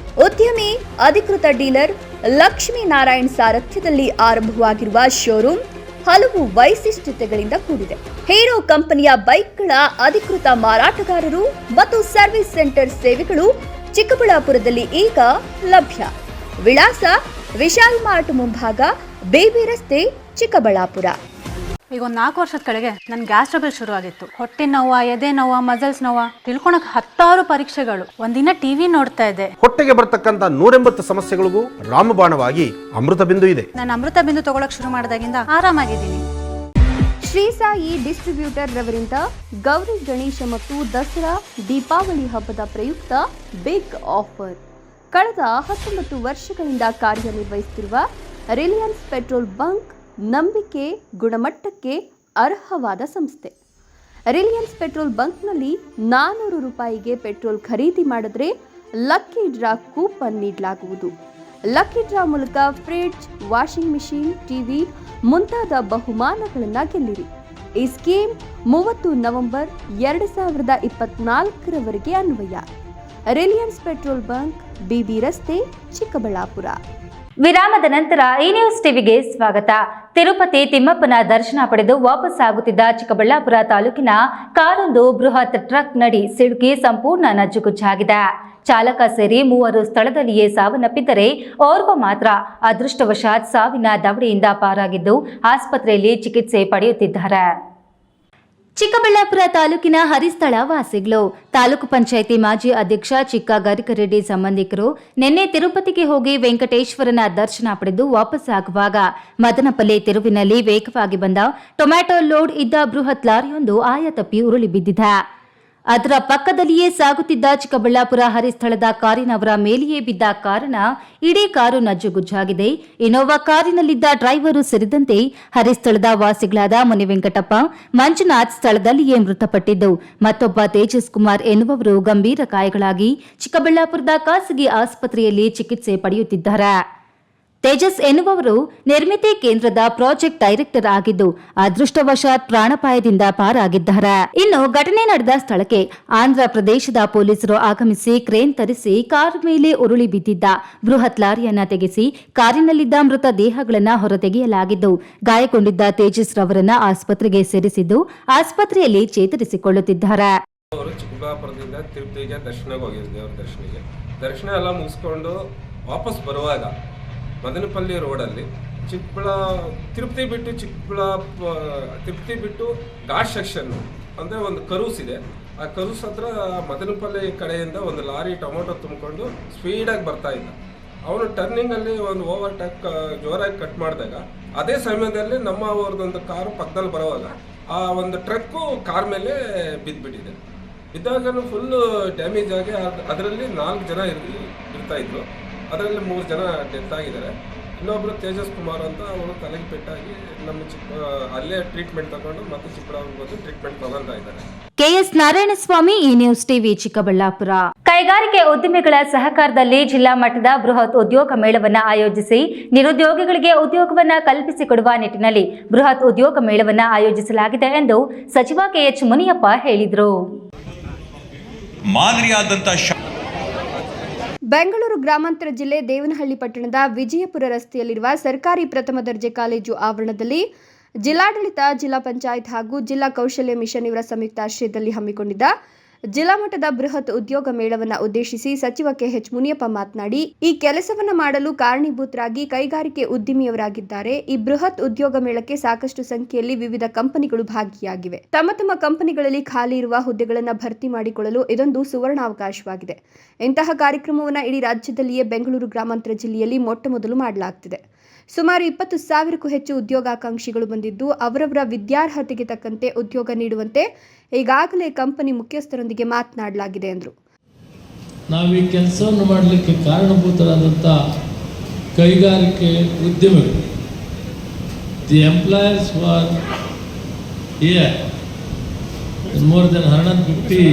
ಉದ್ಯಮಿ ಅಧಿಕೃತ ಡೀಲರ್ ಲಕ್ಷ್ಮೀನಾರಾಯಣ್ ಸಾರಥ್ಯದಲ್ಲಿ ಆರಂಭವಾಗಿರುವ ಶೋರೂಮ್ ಹಲವು ವೈಶಿಷ್ಟ್ಯತೆಗಳಿಂದ ಕೂಡಿದೆ. ಹೀರೋ ಕಂಪನಿಯ ಬೈಕ್ಗಳ ಅಧಿಕೃತ ಮಾರಾಟಗಾರರು ಮತ್ತು ಸರ್ವಿಸ್ ಸೆಂಟರ್ ಸೇವೆಗಳು ಚಿಕ್ಕಬಳ್ಳಾಪುರದಲ್ಲಿ ಈಗ ಲಭ್ಯ. ವಿಳಾಸ ವಿಶಾಲ್ ಮಾರ್ಟ್ ಮುಂಭಾಗ, ಬೇಬಿ ರಸ್ತೆ, ಚಿಕ್ಕಬಳ್ಳಾಪುರ. ಈಗ ಒಂದು 4 ವರ್ಷದ ಕೆಳಗೆ ನನ್ನ ಗ್ಯಾಸ್ ಟ್ರಬಲ್ ಶುರು ಆಗಿತ್ತು. ಹೊಟ್ಟೆ ನೋವ, ಎದೆ ನೋವ, ಮಸಲ್ಸ್ ನೋವ ತಿಳ್ಕೊಳಕ್ 10 ಪರೀಕ್ಷೆಗಳು. ಒಂದಿನ ಟಿವಿ ನೋಡ್ತಾ ಇದ್ದೆ. ಹೊಟ್ಟೆಗೆ ಬರ್ತಕ್ಕಂಥ 180 ಸಮಸ್ಯೆಗಳಿಗೂ ರಾಮಬಾಣವಾಗಿ ಅಮೃತ ಬಿಂದು ಇದೆ. ನಾನು ಅಮೃತ ಬಿಂದು ತಗೊಳಕ್ ಶುರು ಮಾಡಿದಾಗಿಂದ ಆರಾಮಾಗಿದ್ದೀನಿ. ಶ್ರೀ ಸಾಯಿ ಡಿಸ್ಟ್ರಿಬ್ಯೂಟರ್ ರವರಿಂದ ಗೌರಿ ಗಣೇಶ ಮತ್ತು ದಸರಾ ದೀಪಾವಳಿ ಹಬ್ಬದ ಪ್ರಯುಕ್ತ ಬಿಗ್ ಆಫರ್. ಕಳೆದ 19 ವರ್ಷಗಳಿಂದ ಕಾರ್ಯನಿರ್ವಹಿಸುತ್ತಿರುವ ರಿಲಯನ್ಸ್ ಪೆಟ್ರೋಲ್ ಬಂಕ್ ನಂಬಿಕೆ, ಗುಣಮಟ್ಟಕ್ಕೆ ಅರ್ಹವಾದ ಸಂಸ್ಥೆ. ರಿಲಯನ್ಸ್ ಪೆಟ್ರೋಲ್ ಬಂಕ್ನಲ್ಲಿ 400 ರೂಪಾಯಿಗೆ ಪೆಟ್ರೋಲ್ ಖರೀದಿ ಮಾಡಿದ್ರೆ ಲಕ್ಕಿ ಡ್ರಾ ಕೂಪನ್ ನೀಡಲಾಗುವುದು. ಲಕ್ಕಿ ಡ್ರಾ ಮೂಲಕ ಫ್ರಿಡ್ಜ್, ವಾಷಿಂಗ್ ಮಿಷಿನ್, ಟಿವಿ ಮುಂತಾದ ಬಹುಮಾನಗಳನ್ನು ಗೆಲ್ಲಿರಿ. ಈ ಸ್ಕೀಮ್ 30 ನವೆಂಬರ್ 2024ರವರೆಗೆ ಅನ್ವಯ. ರಿಲಯನ್ಸ್ ಪೆಟ್ರೋಲ್ ಬಂಕ್, ಬಿಬಿ ರಸ್ತೆ, ಚಿಕ್ಕಬಳ್ಳಾಪುರ. ವಿರಾಮದ ನಂತರ ಈ ನ್ಯೂಸ್ ಟಿವಿಗೆ ಸ್ವಾಗತ. ತಿರುಪತಿ ತಿಮ್ಮಪ್ಪನ ದರ್ಶನ ಪಡೆದು ವಾಪಸ್ ಆಗುತ್ತಿದ್ದ ಚಿಕ್ಕಬಳ್ಳಾಪುರ ತಾಲೂಕಿನ ಕಾರೊಂದು ಬೃಹತ್ ಟ್ರಕ್ ನಡಿ ಸಿಲುಕಿ ಸಂಪೂರ್ಣ ನಜ್ಜುಗುಜ್ಜಾಗಿದೆ. ಚಾಲಕ ಸೇರಿ 3 ಸ್ಥಳದಲ್ಲಿಯೇ ಸಾವನ್ನಪ್ಪಿದ್ದರೆ ಓರ್ವ ಮಾತ್ರ ಅದೃಷ್ಟವಶಾತ್ ಸಾವಿನ ದವಡೆಯಿಂದ ಪಾರಾಗಿದ್ದು ಆಸ್ಪತ್ರೆಯಲ್ಲಿ ಚಿಕಿತ್ಸೆ ಪಡೆಯುತ್ತಿದ್ದಾರೆ. ಚಿಕ್ಕಬಳ್ಳಾಪುರ ತಾಲೂಕಿನ ಹರಿಸ್ಥಳ ವಾಸಿಗಳು. ತಾಲೂಕು ಪಂಚಾಯಿತಿ ಮಾಜಿ ಅಧ್ಯಕ್ಷ ಚಿಕ್ಕ ಗರಿಕರೆಡ್ಡಿ ಸಂಬಂಧಿಕರು ನಿನ್ನೆ ತಿರುಪತಿಗೆ ಹೋಗಿ ವೆಂಕಟೇಶ್ವರನ ದರ್ಶನ ಪಡೆದು ವಾಪಸ್ ಆಗುವಾಗ ಮದನಪಲ್ಲೆ ತಿರುವಿನಲ್ಲಿ ವೇಗವಾಗಿ ಬಂದ ಟೊಮ್ಯಾಟೊ ಲೋಡ್ ಇದ್ದ ಬೃಹತ್ ಲಾರಿಯೊಂದು ಆಯತಪ್ಪಿ ಉರುಳಿ ಬಿದ್ದಿದೆ. ಅದರ ಪಕ್ಕದಲ್ಲಿಯೇ ಸಾಗುತ್ತಿದ್ದ ಚಿಕ್ಕಬಳ್ಳಾಪುರ ಹರಿಸ್ಥಳದ ಕಾರಿನವರ ಮೇಲೆಯೇ ಬಿದ್ದ ಕಾರಣ ಇಡೀ ಕಾರು ನಜ್ಜುಗುಜ್ಜಾಗಿದೆ. ಇನೋವಾ ಕಾರಿನಲ್ಲಿದ್ದ ಡ್ರೈವರು ಸೇರಿದಂತೆ ಹರಿಸ್ಥಳದ ವಾಸಿಗಳಾದ ಮುನಿವೆಂಕಟಪ್ಪ, ಮಂಜುನಾಥ್ ಸ್ಥಳದಲ್ಲಿಯೇ ಮೃತಪಟ್ಟಿದ್ದು, ಮತ್ತೊಬ್ಬ ತೇಜಸ್ ಕುಮಾರ್ ಎನ್ನುವವರು ಗಂಭೀರ ಗಾಯಗಳಾಗಿ ಚಿಕ್ಕಬಳ್ಳಾಪುರದ ಖಾಸಗಿ ಆಸ್ಪತ್ರೆಯಲ್ಲಿ ಚಿಕಿತ್ಸೆ ಪಡೆಯುತ್ತಿದ್ದಾರೆ. ತೇಜಸ್ ಎನ್ನುವವರು ನಿರ್ಮಿತಿ ಕೇಂದ್ರದ ಪ್ರಾಜೆಕ್ಟ್ ಡೈರೆಕ್ಟರ್ ಆಗಿದ್ದು ಅದೃಷ್ಟವಶಾತ್ ಪ್ರಾಣಾಪಾಯದಿಂದ ಪಾರಾಗಿದ್ದಾರೆ. ಇನ್ನು ಘಟನೆ ನಡೆದ ಸ್ಥಳಕ್ಕೆ ಆಂಧ್ರ ಪ್ರದೇಶದ ಪೊಲೀಸರು ಆಗಮಿಸಿ ಕ್ರೇನ್ ತರಿಸಿ ಕಾರ್ ಮೇಲೆ ಉರುಳಿ ಬಿದ್ದಿದ್ದ ಬೃಹತ್ ಲಾರಿಯನ್ನ ತೆಗೆಸಿ ಕಾರಿನಲ್ಲಿದ್ದ ಮೃತ ದೇಹಗಳನ್ನು ಹೊರತೆಗೆಯಲಾಗಿದ್ದು ಗಾಯಗೊಂಡಿದ್ದ ತೇಜಸ್ ರವರನ್ನ ಆಸ್ಪತ್ರೆಗೆ ಸೇರಿಸಿದ್ದು ಆಸ್ಪತ್ರೆಯಲ್ಲಿ ಚೇತರಿಸಿಕೊಳ್ಳುತ್ತಿದ್ದಾರೆ. ಚಿಕ್ಕಬಳ್ಳಾಪುರದಿಂದ ತಿರುಪತಿಗೆ ದರ್ಶನಕ್ಕೆ ಹೋಗಿದ್ದೆ. ದೇವರ ದರ್ಶನ ಎಲ್ಲ ಮುಗಿಸ್ಕೊಂಡು ವಾಪಸ್ ಬರುವಾಗ ಮದನಪಲ್ಲಿ ರೋಡಲ್ಲಿ ತಿರುಪತಿ ಬಿಟ್ಟು ಘಾಟ್ ಸೆಕ್ಷನ್ ಅಂದರೆ ಒಂದು ಕರೂಸ್ ಇದೆ. ಆ ಕರೂಸ್ ಹತ್ರ ಮದನಪಲ್ಲಿ ಕಡೆಯಿಂದ ಒಂದು ಲಾರಿ ಟೊಮೊಟೊ ತುಂಬಿಕೊಂಡು ಸ್ಪೀಡಾಗಿ ಬರ್ತಾ ಇದ್ದ. ಅವನು ಟರ್ನಿಂಗಲ್ಲಿ ಒಂದು ಓವರ್ಟೇಕ್ ಜೋರಾಗಿ ಕಟ್ ಮಾಡಿದಾಗ ಅದೇ ಸಮಯದಲ್ಲಿ ನಮ್ಮ ಅವ್ರದ್ದೊಂದು ಕಾರು ಪಕ್ಕದಲ್ಲಿ ಬರುವಾಗ ಆ ಒಂದು ಟ್ರಕ್ಕು ಕಾರ್ ಮೇಲೆ ಬಿದ್ದುಬಿಟ್ಟಿದೆ. ಬಿದ್ದಾಗ ಫುಲ್ಲು ಡ್ಯಾಮೇಜ್ ಆಗಿ ಅದರಲ್ಲಿ 4 ಜನ ಇರ್ತಾ ಇದ್ರು. ಅದರಲ್ಲಿ 3 ಜನ ಡೆತ್ ಆಗಿದ್ದಾರೆ. ಇನ್ನೊಬ್ಬರು ತೇಜಸ್ ಕುಮಾರ್ ಅಂತ ಅವರು ತಲೆಗೆ ಪೆಟ್ಟಾಗಿ ಅಲ್ಲೇ ಟ್ರೀಟ್ಮೆಂಟ್ ತಗೊಂಡು ಮತ್ತೆ ಚಿಕ್ಕಬಳ್ಳಾಪುರ ಬಂದು ಟ್ರೀಟ್ಮೆಂಟ್ ತಗೊಳ್ತಾ ಇದ್ದಾರೆ. ಕೆಎಸ್ ನಾರಾಯಣಸ್ವಾಮಿ, ಈ ನ್ಯೂಸ್ ಟಿವಿ, ಚಿಕ್ಕಬಳ್ಳಾಪುರ. ಕೈಗಾರಿಕೆ ಉದ್ಯಮಿಗಳ ಸಹಕಾರದಲ್ಲಿ ಜಿಲ್ಲಾ ಮಟ್ಟದ ಬೃಹತ್ ಉದ್ಯೋಗ ಮೇಳವನ್ನು ಆಯೋಜಿಸಿ ನಿರುದ್ಯೋಗಿಗಳಿಗೆ ಉದ್ಯೋಗವನ್ನು ಕಲ್ಪಿಸಿಕೊಡುವ ನಿಟ್ಟಿನಲ್ಲಿ ಬೃಹತ್ ಉದ್ಯೋಗ ಮೇಳವನ್ನು ಆಯೋಜಿಸಲಾಗಿದೆ ಎಂದು ಸಚಿವ ಕೆಎಚ್ ಮುನಿಯಪ್ಪ ಹೇಳಿದರು. ಬೆಂಗಳೂರು ಗ್ರಾಮಾಂತರ ಜಿಲ್ಲೆ ದೇವನಹಳ್ಳಿ ಪಟ್ಟಣದ ವಿಜಯಪುರ ರಸ್ತೆಯಲ್ಲಿರುವ ಸರ್ಕಾರಿ ಪ್ರಥಮ ದರ್ಜೆ ಕಾಲೇಜು ಆವರಣದಲ್ಲಿ ಜಿಲ್ಲಾಡಳಿತ, ಜಿಲ್ಲಾ ಪಂಚಾಯತ್ ಹಾಗೂ ಜಿಲ್ಲಾ ಕೌಶಲ್ಯ ಮಿಷನ್ ಇವರ ಸಂಯುಕ್ತ ಆಶ್ರಯದಲ್ಲಿ ಹಮ್ಮಿಕೊಂಡಿದ್ದ ಜಿಲ್ಲಾ ಮಟ್ಟದ ಬೃಹತ್ ಉದ್ಯೋಗ ಮೇಳವನ್ನು ಉದ್ದೇಶಿಸಿ ಸಚಿವ ಕೆಎಚ್ ಮುನಿಯಪ್ಪ ಮಾತನಾಡಿ, ಈ ಕೆಲಸವನ್ನು ಮಾಡಲು ಕಾರಣೀಭೂತರಾಗಿ ಕೈಗಾರಿಕೆ ಉದ್ಯಮಿಯವರಾಗಿದ್ದಾರೆ. ಈ ಬೃಹತ್ ಉದ್ಯೋಗ ಮೇಳಕ್ಕೆ ಸಾಕಷ್ಟು ಸಂಖ್ಯೆಯಲ್ಲಿ ವಿವಿಧ ಕಂಪನಿಗಳು ಭಾಗಿಯಾಗಿವೆ. ತಮ್ಮ ತಮ್ಮ ಕಂಪನಿಗಳಲ್ಲಿ ಖಾಲಿ ಇರುವ ಹುದ್ದೆಗಳನ್ನು ಭರ್ತಿ ಮಾಡಿಕೊಳ್ಳಲು ಇದೊಂದು ಸುವರ್ಣಾವಕಾಶವಾಗಿದೆ. ಇಂತಹ ಕಾರ್ಯಕ್ರಮವನ್ನು ಇಡೀ ರಾಜ್ಯದಲ್ಲಿಯೇ ಬೆಂಗಳೂರು ಗ್ರಾಮಾಂತರ ಜಿಲ್ಲೆಯಲ್ಲಿ ಮೊಟ್ಟಮೊದಲು ಮಾಡಲಾಗುತ್ತಿದೆ. ಸುಮಾರು 20,000ಕ್ಕೂ ಹೆಚ್ಚು ಉದ್ಯೋಗಾಕಾಂಕ್ಷಿಗಳು ಬಂದಿದ್ದು ಅವರವರ ವಿದ್ಯಾರ್ಹತೆಗೆ ತಕ್ಕಂತೆ ಉದ್ಯೋಗ ನೀಡುವಂತೆ ಈಗಾಗಲೇ ಕಂಪನಿ ಮುಖ್ಯಸ್ಥರೊಂದಿಗೆ ಮಾತನಾಡಲಾಗಿದೆ ಎಂದರು. ನಾವು ಈ ಕೆಲಸವನ್ನು ಮಾಡಲಿಕ್ಕೆ ಕಾರಣಭೂತರಾದಂಥ ಕೈಗಾರಿಕೆ ಉದ್ಯಮಿಗಳು, the employers for here more than 150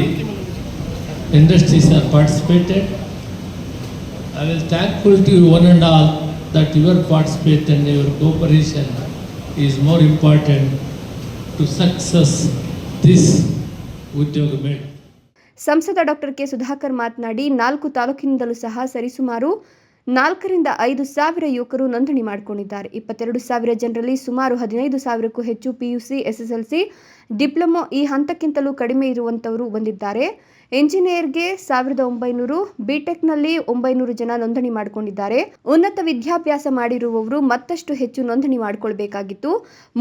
industries are participated. I will thankful to you one and all that your participation and your cooperation is more important to success this ಉದ್ಯೋಗ ಮೇಳ. ಸಂಸದ ಡಾಕ್ಟರ್ ಕೆ ಸುಧಾಕರ್ ಮಾತನಾಡಿ, 4 ತಾಲೂಕಿನಿಂದಲೂ ಸಹ ಸರಿಸುಮಾರು 4ರಿಂದ 5,000 ಯುವಕರು ನೋಂದಣಿ ಮಾಡಿಕೊಂಡಿದ್ದಾರೆ. 22,000 ಜನರಲ್ಲಿ ಸುಮಾರು 15,000ಕ್ಕೂ ಹೆಚ್ಚು PUC, SSLC, ಡಿಪ್ಲೊಮೊ ಈ ಹಂತಕ್ಕಿಂತಲೂ ಕಡಿಮೆ ಇರುವಂತವರು ಬಂದಿದ್ದಾರೆ. ಇಂಜಿನಿಯರ್ಗೆ 1,900, ಬಿಟೆಕ್ನಲ್ಲಿ 900 ಜನ ನೋಂದಣಿ ಮಾಡಿಕೊಂಡಿದ್ದಾರೆ. ಉನ್ನತ ವಿದ್ಯಾಭ್ಯಾಸ ಮಾಡಿರುವವರು ಮತ್ತಷ್ಟು ಹೆಚ್ಚು ನೋಂದಣಿ ಮಾಡಿಕೊಳ್ಳಬೇಕಾಗಿತ್ತು.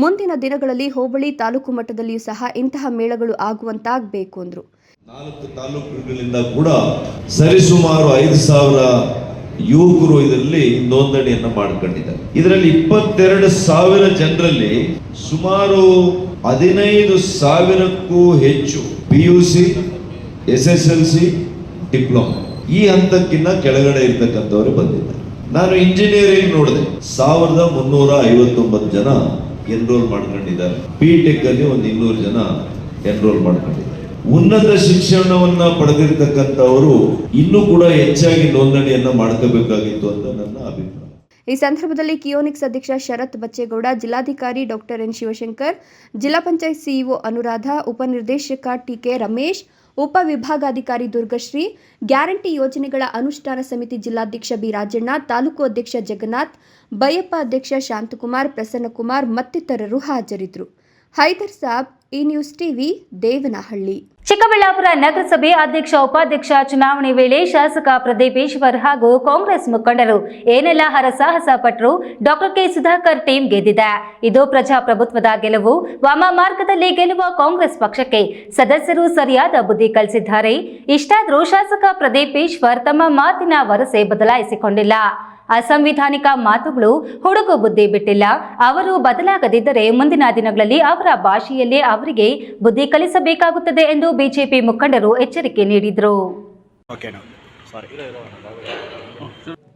ಮುಂದಿನ ದಿನಗಳಲ್ಲಿ ಹೋಬಳಿ, ತಾಲೂಕು ಮಟ್ಟದಲ್ಲಿಯೂ ಸಹ ಇಂತಹ ಮೇಳಗಳು ಆಗುವಂತಾಗಬೇಕು ಎಂದರು. 4 ತಾಲೂಕುಗಳಿಂದ ಕೂಡ ಸರಿಸುಮಾರು 5,000 ಯುವಕರು ಇದರಲ್ಲಿ ನೋಂದಣಿಯನ್ನು ಮಾಡಿಕೊಂಡಿದ್ದಾರೆ. ಇದರಲ್ಲಿ 22,000 ಜನರಲ್ಲಿ ಸುಮಾರು 15,000ಕ್ಕೂ ಹೆಚ್ಚು PUC, SSLC, ಡಿಪ್ಲೊಮಾ ಈ ಹಂತಕ್ಕಿಂತ ಕೆಳಗಡೆ ಇರ್ತಕ್ಕಂಥವರು ಬಂದಿದ್ದಾರೆ. ನಾನು ಇಂಜಿನಿಯರಿಂಗ್ ನೋಡಿದೆ, 1,359 ಜನ ಎನ್ರೋಲ್ ಮಾಡ್ಕೊಂಡಿದ್ದಾರೆ. ಬಿಟೆಕ್ ಅಲ್ಲಿ ಒಂದು 200 ಜನ ಎನ್ರೋಲ್ ಮಾಡ್ಕೊಂಡಿದ್ದಾರೆ. ಉನ್ನತ ಶಿಕ್ಷಣವನ್ನ ಪಡೆದಿರ್ತಕ್ಕಂಥವರು ಇನ್ನೂ ಕೂಡ ಹೆಚ್ಚಾಗಿ ನೋಂದಣಿಯನ್ನ ಮಾಡ್ಕೋಬೇಕಾಗಿತ್ತು ಅಂತ ನನ್ನ ಅಭಿಪ್ರಾಯ. ಈ ಸಂದರ್ಭದಲ್ಲಿ ಕಿಯೋನಿಕ್ಸ್ ಅಧ್ಯಕ್ಷ ಶರತ್ ಬಚ್ಚೇಗೌಡ, ಜಿಲ್ಲಾಧಿಕಾರಿ ಡಾಕ್ಟರ್ ಎನ್ ಶಿವಶಂಕರ್, ಜಿಲ್ಲಾ ಪಂಚಾಯತ್ ಸಿಇಒ ಅನುರಾಧ, ಉಪನಿರ್ದೇಶಕ ಟಿಕೆ ರಮೇಶ್, ಉಪ ವಿಭಾಗಾಧಿಕಾರಿ ದುರ್ಗಶ್ರೀ, ಗ್ಯಾರಂಟಿ ಯೋಜನೆಗಳ ಅನುಷ್ಠಾನ ಸಮಿತಿ ಜಿಲ್ಲಾಧ್ಯಕ್ಷ ಬಿ ರಾಜಣ್ಣ, ತಾಲೂಕು ಅಧ್ಯಕ್ಷ ಜಗನ್ನಾಥ್, ಬೈಯಪ್ಪ ಅಧ್ಯಕ್ಷ ಶಾಂತಕುಮಾರ್, ಪ್ರಸನ್ನಕುಮಾರ್ ಮತ್ತಿತರರು ಹಾಜರಿದ್ದರು. ಹೈದರ್ ಸಾಬ್, ಈ ನ್ಯೂಸ್ ಟಿವಿ, ದೇವನಹಳ್ಳಿ. ಚಿಕ್ಕಬಳ್ಳಾಪುರ ನಗರಸಭೆ ಅಧ್ಯಕ್ಷ, ಉಪಾಧ್ಯಕ್ಷ ಚುನಾವಣೆ ವೇಳೆ ಶಾಸಕ ಪ್ರದೀಪ್ ಈಶ್ವರ್ ಹಾಗೂ ಕಾಂಗ್ರೆಸ್ ಮುಖಂಡರು ಏನೆಲ್ಲ ಹರಸಾಹಸ ಪಟ್ಟರು, ಡಾಕ್ಟರ್ ಕೆ ಸುಧಾಕರ್ ಟೀಮ್ ಗೆದ್ದಿದೆ. ಇದು ಪ್ರಜಾಪ್ರಭುತ್ವದ ಗೆಲುವು. ವಾಮ ಮಾರ್ಗದಲ್ಲಿ ಗೆಲ್ಲುವ ಕಾಂಗ್ರೆಸ್ ಪಕ್ಷಕ್ಕೆ ಸದಸ್ಯರು ಸರಿಯಾದ ಬುದ್ಧಿ ಕಲಿಸಿದ್ದಾರೆ. ಇಷ್ಟಾದರೂ ಶಾಸಕ ಪ್ರದೀಪ್ ಈಶ್ವರ್ ತಮ್ಮ ಮಾತಿನ ವರಸೆ ಬದಲಾಯಿಸಿಕೊಂಡಿಲ್ಲ. ಅಸಂವಿಧಾನಿಕ ಮಾತುಗಳು ಹುಡುಗು ಬುದ್ಧಿ ಬಿಟ್ಟಿಲ್ಲ. ಅವರು ಬದಲಾಗದಿದ್ದರೆ ಮುಂದಿನ ದಿನಗಳಲ್ಲಿ ಅವರ ಭಾಷೆಯಲ್ಲೇ ಅವರಿಗೆ ಬುದ್ಧಿ ಕಲಿಸಬೇಕಾಗುತ್ತದೆ ಎಂದು ಬಿಜೆಪಿ ಮುಖಂಡರು ಎಚ್ಚರಿಕೆ ನೀಡಿದರು.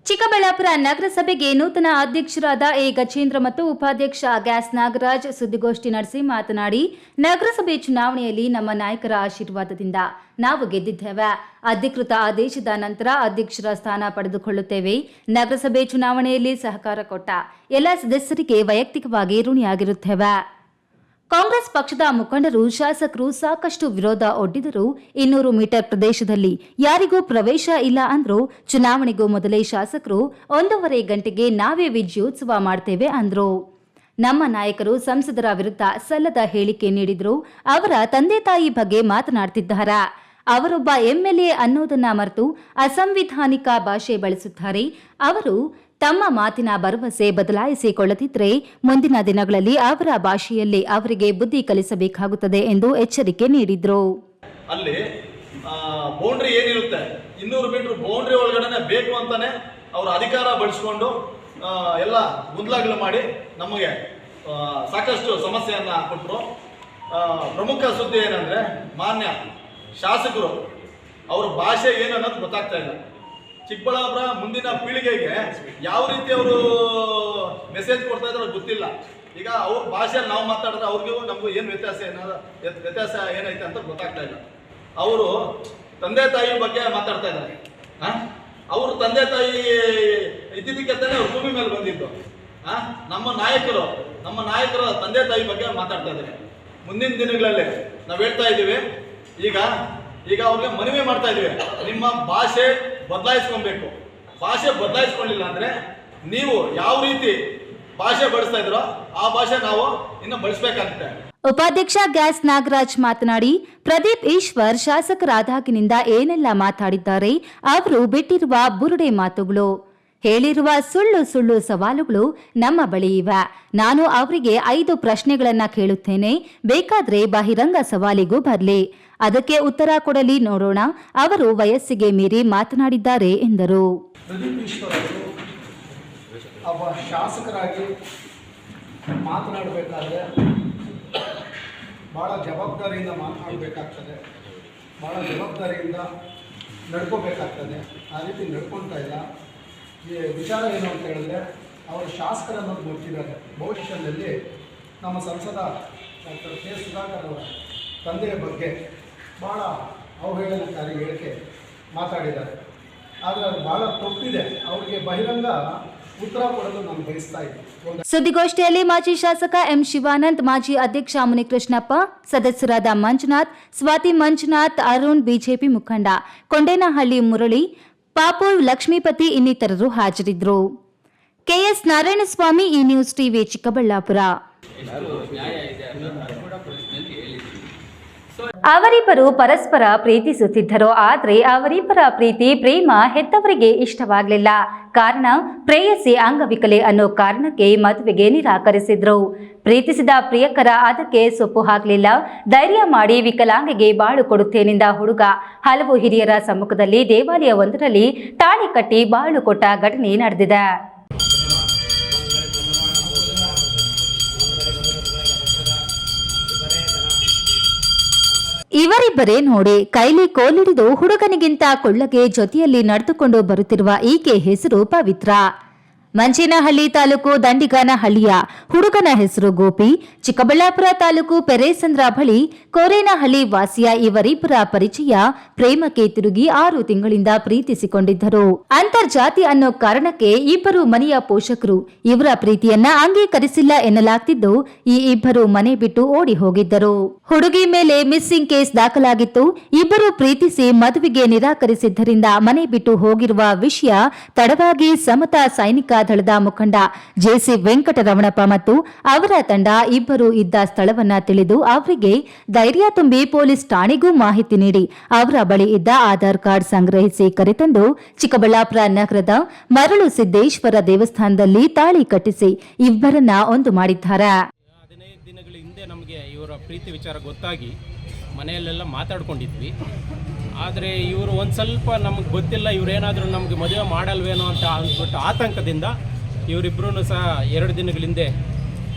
ಚಿಕ್ಕಬಳ್ಳಾಪುರ ನಗರಸಭೆಗೆ ನೂತನ ಅಧ್ಯಕ್ಷರಾದ ಎ ಗಜೇಂದ್ರ ಮತ್ತು ಉಪಾಧ್ಯಕ್ಷ ಗ್ಯಾಸ್ ನಾಗರಾಜ್ ಸುದ್ದಿಗೋಷ್ಠಿ ನಡೆಸಿ ಮಾತನಾಡಿ, ನಗರಸಭೆ ಚುನಾವಣೆಯಲ್ಲಿ ನಮ್ಮ ನಾಯಕರ ಆಶೀರ್ವಾದದಿಂದ ನಾವು ಗೆದ್ದಿದ್ದೇವೆ. ಅಧಿಕೃತ ಆದೇಶದ ನಂತರ ಅಧ್ಯಕ್ಷರ ಸ್ಥಾನ ಪಡೆದುಕೊಳ್ಳುತ್ತೇವೆ. ನಗರಸಭೆ ಚುನಾವಣೆಯಲ್ಲಿ ಸಹಕಾರ ಕೊಟ್ಟ ಎಲ್ಲ ಸದಸ್ಯರಿಗೆ ವೈಯಕ್ತಿಕವಾಗಿ ಋಣಿಯಾಗಿರುತ್ತೇವೆ. ಕಾಂಗ್ರೆಸ್ ಪಕ್ಷದ ಮುಖಂಡರು, ಶಾಸಕರು ಸಾಕಷ್ಟು ವಿರೋಧ ಒಡ್ಡಿದರು. 200 ಮೀಟರ್ ಪ್ರದೇಶದಲ್ಲಿ ಯಾರಿಗೂ ಪ್ರವೇಶ ಇಲ್ಲ ಅಂದ್ರು. ಚುನಾವಣೆಗೂ ಮೊದಲೇ ಶಾಸಕರು 1.5 ಗಂಟೆಗೆ ನಾವೇ ವಿಜಯೋತ್ಸವ ಮಾಡ್ತೇವೆ ಅಂದ್ರು. ನಮ್ಮ ನಾಯಕರು ಸಂಸದರ ವಿರುದ್ಧ ಸಲ್ಲದ ಹೇಳಿಕೆ ನೀಡಿದ್ರು. ಅವರ ತಂದೆ ತಾಯಿ ಬಗ್ಗೆ ಮಾತನಾಡ್ತಿದ್ದಾರೆ. ಅವರೊಬ್ಬ MLA ಅನ್ನೋದನ್ನ ಮರೆತು ಅಸಂವಿಧಾನಿಕ ಭಾಷೆ ಬಳಸುತ್ತಾರೆ. ಅವರು ತಮ್ಮ ಮಾತಿನ ಭರವಸೆ ಬದಲಾಯಿಸಿಕೊಳ್ಳದಿದ್ದರೆ ಮುಂದಿನ ದಿನಗಳಲ್ಲಿ ಅವರ ಭಾಷೆಯಲ್ಲಿ ಅವರಿಗೆ ಬುದ್ಧಿ ಕಲಿಸಬೇಕಾಗುತ್ತದೆ ಎಂದು ಎಚ್ಚರಿಕೆ ನೀಡಿದರು. ಅಲ್ಲಿ ಬೌಂಡ್ರಿ ಏನಿರುತ್ತೆ 200 ಮೀಟರ್ ಬೌಂಡ್ರಿ ಒಳಗಡೆ ಬೇಕು ಅಂತಾನೆ ಅವರು ಅಧಿಕಾರ ಬಳಸ್ಕೊಂಡು ಎಲ್ಲ ಗೊಂದಲಗಳು ಮಾಡಿ ನಮಗೆ ಸಾಕಷ್ಟು ಸಮಸ್ಯೆಯನ್ನ ಕೊಟ್ಟರು. ಪ್ರಮುಖ ಸುದ್ದಿ ಏನಂದ್ರೆ, ಮಾನ್ಯ ಶಾಸಕರು ಅವ್ರ ಭಾಷೆ ಏನು ಅನ್ನೋದು ಗೊತ್ತಾಗ್ತಾ ಇಲ್ಲ. ಚಿಕ್ಕಬಳ್ಳಾಪುರ ಮುಂದಿನ ಪೀಳಿಗೆಗೆ ಯಾವ ರೀತಿ ಅವರು ಮೆಸೇಜ್ ಕೊಡ್ತಾ ಇದ್ರು ಗೊತ್ತಿಲ್ಲ. ಈಗ ಅವ್ರ ಭಾಷೆಯಲ್ಲಿ ನಾವು ಮಾತಾಡಿದ್ರೆ ಅವ್ರಿಗೂ ನಮಗೂ ಏನು ವ್ಯತ್ಯಾಸ ಏನೈತೆ ಅಂತ ಗೊತ್ತಾಗ್ತಾ ಇಲ್ಲ. ಅವರು ತಂದೆ ತಾಯಿ ಬಗ್ಗೆ ಮಾತಾಡ್ತಾ ಇದ್ದಾರೆ. ಅವರು ತಂದೆ ತಾಯಿ ಇದ್ದಿದ್ದಕ್ಕೆಂತಾನೆ ಅವ್ರು ಭೂಮಿ ಮೇಲೆ ಬಂದಿದ್ದು. ನಮ್ಮ ನಾಯಕರು ತಂದೆ ತಾಯಿ ಬಗ್ಗೆ ಮಾತಾಡ್ತಾ ಇದ್ದಾರೆ. ಮುಂದಿನ ದಿನಗಳಲ್ಲಿ ನಾವು ಹೇಳ್ತಾ ಇದ್ದೀವಿ, ಈಗ ಅವ್ರಿಗೆ ಮನವಿ ಮಾಡ್ತಾ ಇದ್ದೀವಿ, ನಿಮ್ಮ ಭಾಷೆ ಬದಲಾಯಿಸ್ಕೊಬೇಕು. ಭಾಷೆ ಬದಲಾಯಿಸ್ಕೊಳ್ಳಿಲ್ಲ ಅಂದ್ರೆ ನೀವು ಯಾವ ರೀತಿ ಭಾಷೆ ಬಳಸ್ತಾ ಇದ್ರೋ ಆ ಭಾಷೆ ನಾವು ಇನ್ನು ಬಳಸಬೇಕಾಗುತ್ತೆ. ಉಪಾಧ್ಯಕ್ಷ ಗ್ಯಾಸ್ ನಾಗರಾಜ್ ಮಾತನಾಡಿ, ಪ್ರದೀಪ್ ಈಶ್ವರ್ ಶಾಸಕರಾದಾಗಿನಿಂದ ಏನೆಲ್ಲ ಮಾತಾಡಿದ್ದಾರೆ, ಅವರು ಬಿಟ್ಟಿರುವ ಬುರುಡೆ ಮಾತುಗಳು, ಹೇಳಿರುವ ಸುಳ್ಳು ಸವಾಲುಗಳು ನಮ್ಮ ಬಳಿ ಇವೆ. ನಾನು ಅವರಿಗೆ 5 ಪ್ರಶ್ನೆಗಳನ್ನ ಕೇಳುತ್ತೇನೆ, ಬೇಕಾದ್ರೆ ಬಹಿರಂಗ ಸವಾಲಿಗೂ ಬರಲಿ, ಅದಕ್ಕೆ ಉತ್ತರ ಕೊಡಲಿ, ನೋಡೋಣ. ಅವರು ವಯಸ್ಸಿಗೆ ಮೀರಿ ಮಾತನಾಡಿದ್ದಾರೆ ಎಂದರು. ಪ್ರದೀಪ್ ಈಶ್ವರ್ ಅವರು ಒಬ್ಬ ಶಾಸಕರಾಗಿ ಮಾತನಾಡಬೇಕಾದ್ರೆ ಭಾಳ ಜವಾಬ್ದಾರಿಯಿಂದ ಮಾತನಾಡಬೇಕಾಗ್ತದೆ, ಭಾಳ ಜವಾಬ್ದಾರಿಯಿಂದ ನಡ್ಕೋಬೇಕಾಗ್ತದೆ. ಆ ರೀತಿ ನಡ್ಕೊಳ್ತಾ ಇಲ್ಲ. ಈ ವಿಚಾರ ಏನು ಅಂತ ಹೇಳಿದ್ರೆ, ಅವರು ಶಾಸಕರನ್ನೋದು ಗೊತ್ತಿದ್ದಾರೆ. ಭವಿಷ್ಯದಲ್ಲಿ ನಮ್ಮ ಸಂಸದ ಡಾಕ್ಟರ್ ಕೆ ಸುಧಾಕರ್ ಅವರ ತಂದೆಯ ಬಗ್ಗೆ ಭಾಳ ಅವಹೇಳನಕಾರಿ ಹೇಳಿಕೆ ಮಾತಾಡಿದ್ದಾರೆ. ಆದರೆ ಅದು ಭಾಳ ತಪ್ಪಿದೆ. ಅವರಿಗೆ ಬಹಿರಂಗ ಉತ್ತರ ಕೊಡಲು ನಾನು ಬಯಸ್ತಾ ಇದ್ದೀನಿ. ಸುದ್ದಿಗೋಷ್ಠಿಯಲ್ಲಿ ಮಾಜಿ ಶಾಸಕ ಎಂ ಶಿವಾನಂದ್, ಮಾಜಿ ಅಧ್ಯಕ್ಷ ಮುನಿಕೃಷ್ಣಪ್ಪ, ಸದಸ್ಯರಾದ ಮಂಜುನಾಥ್, ಸ್ವಾತಿ ಮಂಜುನಾಥ್, ಅರುಣ್, ಬಿಜೆಪಿ ಮುಖಂಡ ಕೊಂಡೇನಹಳ್ಳಿ ಮುರಳಿ, ಪಾಪು, ಲಕ್ಷ್ಮೀಪತಿ ಇನ್ನಿತರರು ಹಾಜರಿದ್ದರು. ಕೆಎಸ್ ನಾರಾಯಣಸ್ವಾಮಿ, ಈ ನ್ಯೂಸ್ ಟಿವಿ, ಚಿಕ್ಕಬಳ್ಳಾಪುರ. ಅವರಿಬ್ಬರು ಪರಸ್ಪರ ಪ್ರೀತಿಸುತ್ತಿದ್ದರು. ಆದರೆ ಅವರಿಬ್ಬರ ಪ್ರೇಮ ಹೆತ್ತವರಿಗೆ ಇಷ್ಟವಾಗಲಿಲ್ಲ. ಕಾರಣ, ಪ್ರೇಯಸಿ ಅಂಗವಿಕಲೆ ಅನ್ನೋ ಕಾರಣಕ್ಕೆ ಮದುವೆಗೆ ನಿರಾಕರಿಸಿದ್ರು. ಪ್ರೀತಿಸಿದ ಪ್ರಿಯಕರ ಅದಕ್ಕೆ ಸೊಪ್ಪು ಹಾಕಲಿಲ್ಲ. ಧೈರ್ಯ ಮಾಡಿ ವಿಕಲಾಂಗಿಗೆ ಬಾಳು ಕೊಡುತ್ತೇನೆಂದ ಹುಡುಗ ಹಲವು ಹಿರಿಯರ ಸಮ್ಮುಖದಲ್ಲಿ ದೇವಾಲಯವೊಂದರಲ್ಲಿ ತಾಳಿ ಕಟ್ಟಿ ಬಾಳು ಕೊಟ್ಟ ಘಟನೆ ನಡೆದಿದೆ. ಇವರಿಬ್ಬರೇ ನೋಡಿ, ಕೈಲಿ ಕೋಲಿಡಿದು ಹುಡುಗನಿಗಿಂತ ಕೊಳ್ಳಗೆ ಜೊತೆಯಲ್ಲಿ ನಡೆದುಕೊಂಡು ಬರುತ್ತಿರುವ ಈಕೆ ಹೆಸರು ಪವಿತ್ರ. ಮಂಚೇನಹಳ್ಳಿ ತಾಲೂಕು ದಂಡಿಗಾನಹಳ್ಳಿಯ ಹುಡುಗನ ಹೆಸರು ಗೋಪಿ. ಚಿಕ್ಕಬಳ್ಳಾಪುರ ತಾಲೂಕು ಪೆರೇಸಂದ್ರ ಬಳಿ ಕೋರೇನಹಳ್ಳಿ ವಾಸಿಯ ಇವರಿಬ್ಬರ ಪರಿಚಯ ಪ್ರೇಮಕ್ಕೆ ತಿರುಗಿ 6 ತಿಂಗಳಿಂದ ಪ್ರೀತಿಸಿಕೊಂಡಿದ್ದರು. ಅಂತರ್ಜಾತಿ ಅನ್ನೋ ಕಾರಣಕ್ಕೆ ಇಬ್ಬರು ಮನೆಯ ಪೋಷಕರು ಇವರ ಪ್ರೀತಿಯನ್ನ ಅಂಗೀಕರಿಸಿಲ್ಲ ಎನ್ನಲಾಗ್ತಿದ್ದು, ಈ ಇಬ್ಬರು ಮನೆ ಬಿಟ್ಟು ಓಡಿ ಹೋಗಿದ್ದರು. ಹುಡುಗಿ ಮೇಲೆ ಮಿಸ್ಸಿಂಗ್ ಕೇಸ್ ದಾಖಲಾಗಿತ್ತು. ಇಬ್ಬರು ಪ್ರೀತಿಸಿ ಮದುವೆಗೆ ನಿರಾಕರಿಸಿದ್ದರಿಂದ ಮನೆ ಬಿಟ್ಟು ಹೋಗಿರುವ ವಿಷಯ ತಡವಾಗಿ ಸಮತಾ ಸೈನಿಕ ದಳದ ಮುಖಂಡ ಜೆಸಿ ವೆಂಕಟರಮಣಪ್ಪ ಮತ್ತು ಅವರ ತಂಡ ಇಬ್ಬರು ಇದ್ದ ಸ್ಥಳವನ್ನ ತಿಳಿದು ಅವರಿಗೆ ಧೈರ್ಯ ತುಂಬಿ ಪೊಲೀಸ್ ಠಾಣೆಗೂ ಮಾಹಿತಿ ನೀಡಿ ಅವರ ಬಳಿ ಇದ್ದ ಆಧಾರ್ ಕಾರ್ಡ್ ಸಂಗ್ರಹಿಸಿ ಕರೆತಂದು ಚಿಕ್ಕಬಳ್ಳಾಪುರ ನಗರದ ಮರಳು ಸಿದ್ದೇಶ್ವರ ದೇವಸ್ಥಾನದಲ್ಲಿ ತಾಳಿ ಕಟ್ಟಿಸಿ ಇಬ್ಬರನ್ನ ಒಂದು ಮಾಡಿದ್ದಾರೆ. 15 ದಿನಗಳ ಹಿಂದೆ ನಮಗೆ ಇವರ ಪ್ರೀತಿ ವಿಚಾರ ಗೊತ್ತಾಗಿ ಮನೆಯಲ್ಲೆಲ್ಲ ಮಾತಾಡ್ಕೊಂಡಿದ್ವಿ. ಆದರೆ ಇವರು ಒಂದು ಸ್ವಲ್ಪ ನಮಗೆ ಗೊತ್ತಿಲ್ಲ, ಇವರೇನಾದರೂ ನಮಗೆ ಮದುವೆ ಮಾಡಲ್ವೇನೋ ಅಂತ ಅಂದ್ಬಿಟ್ಟು ಆತಂಕದಿಂದ ಇವರಿಬ್ಬರೂ ಸಹ 2 ದಿನಗಳ ಹಿಂದೆ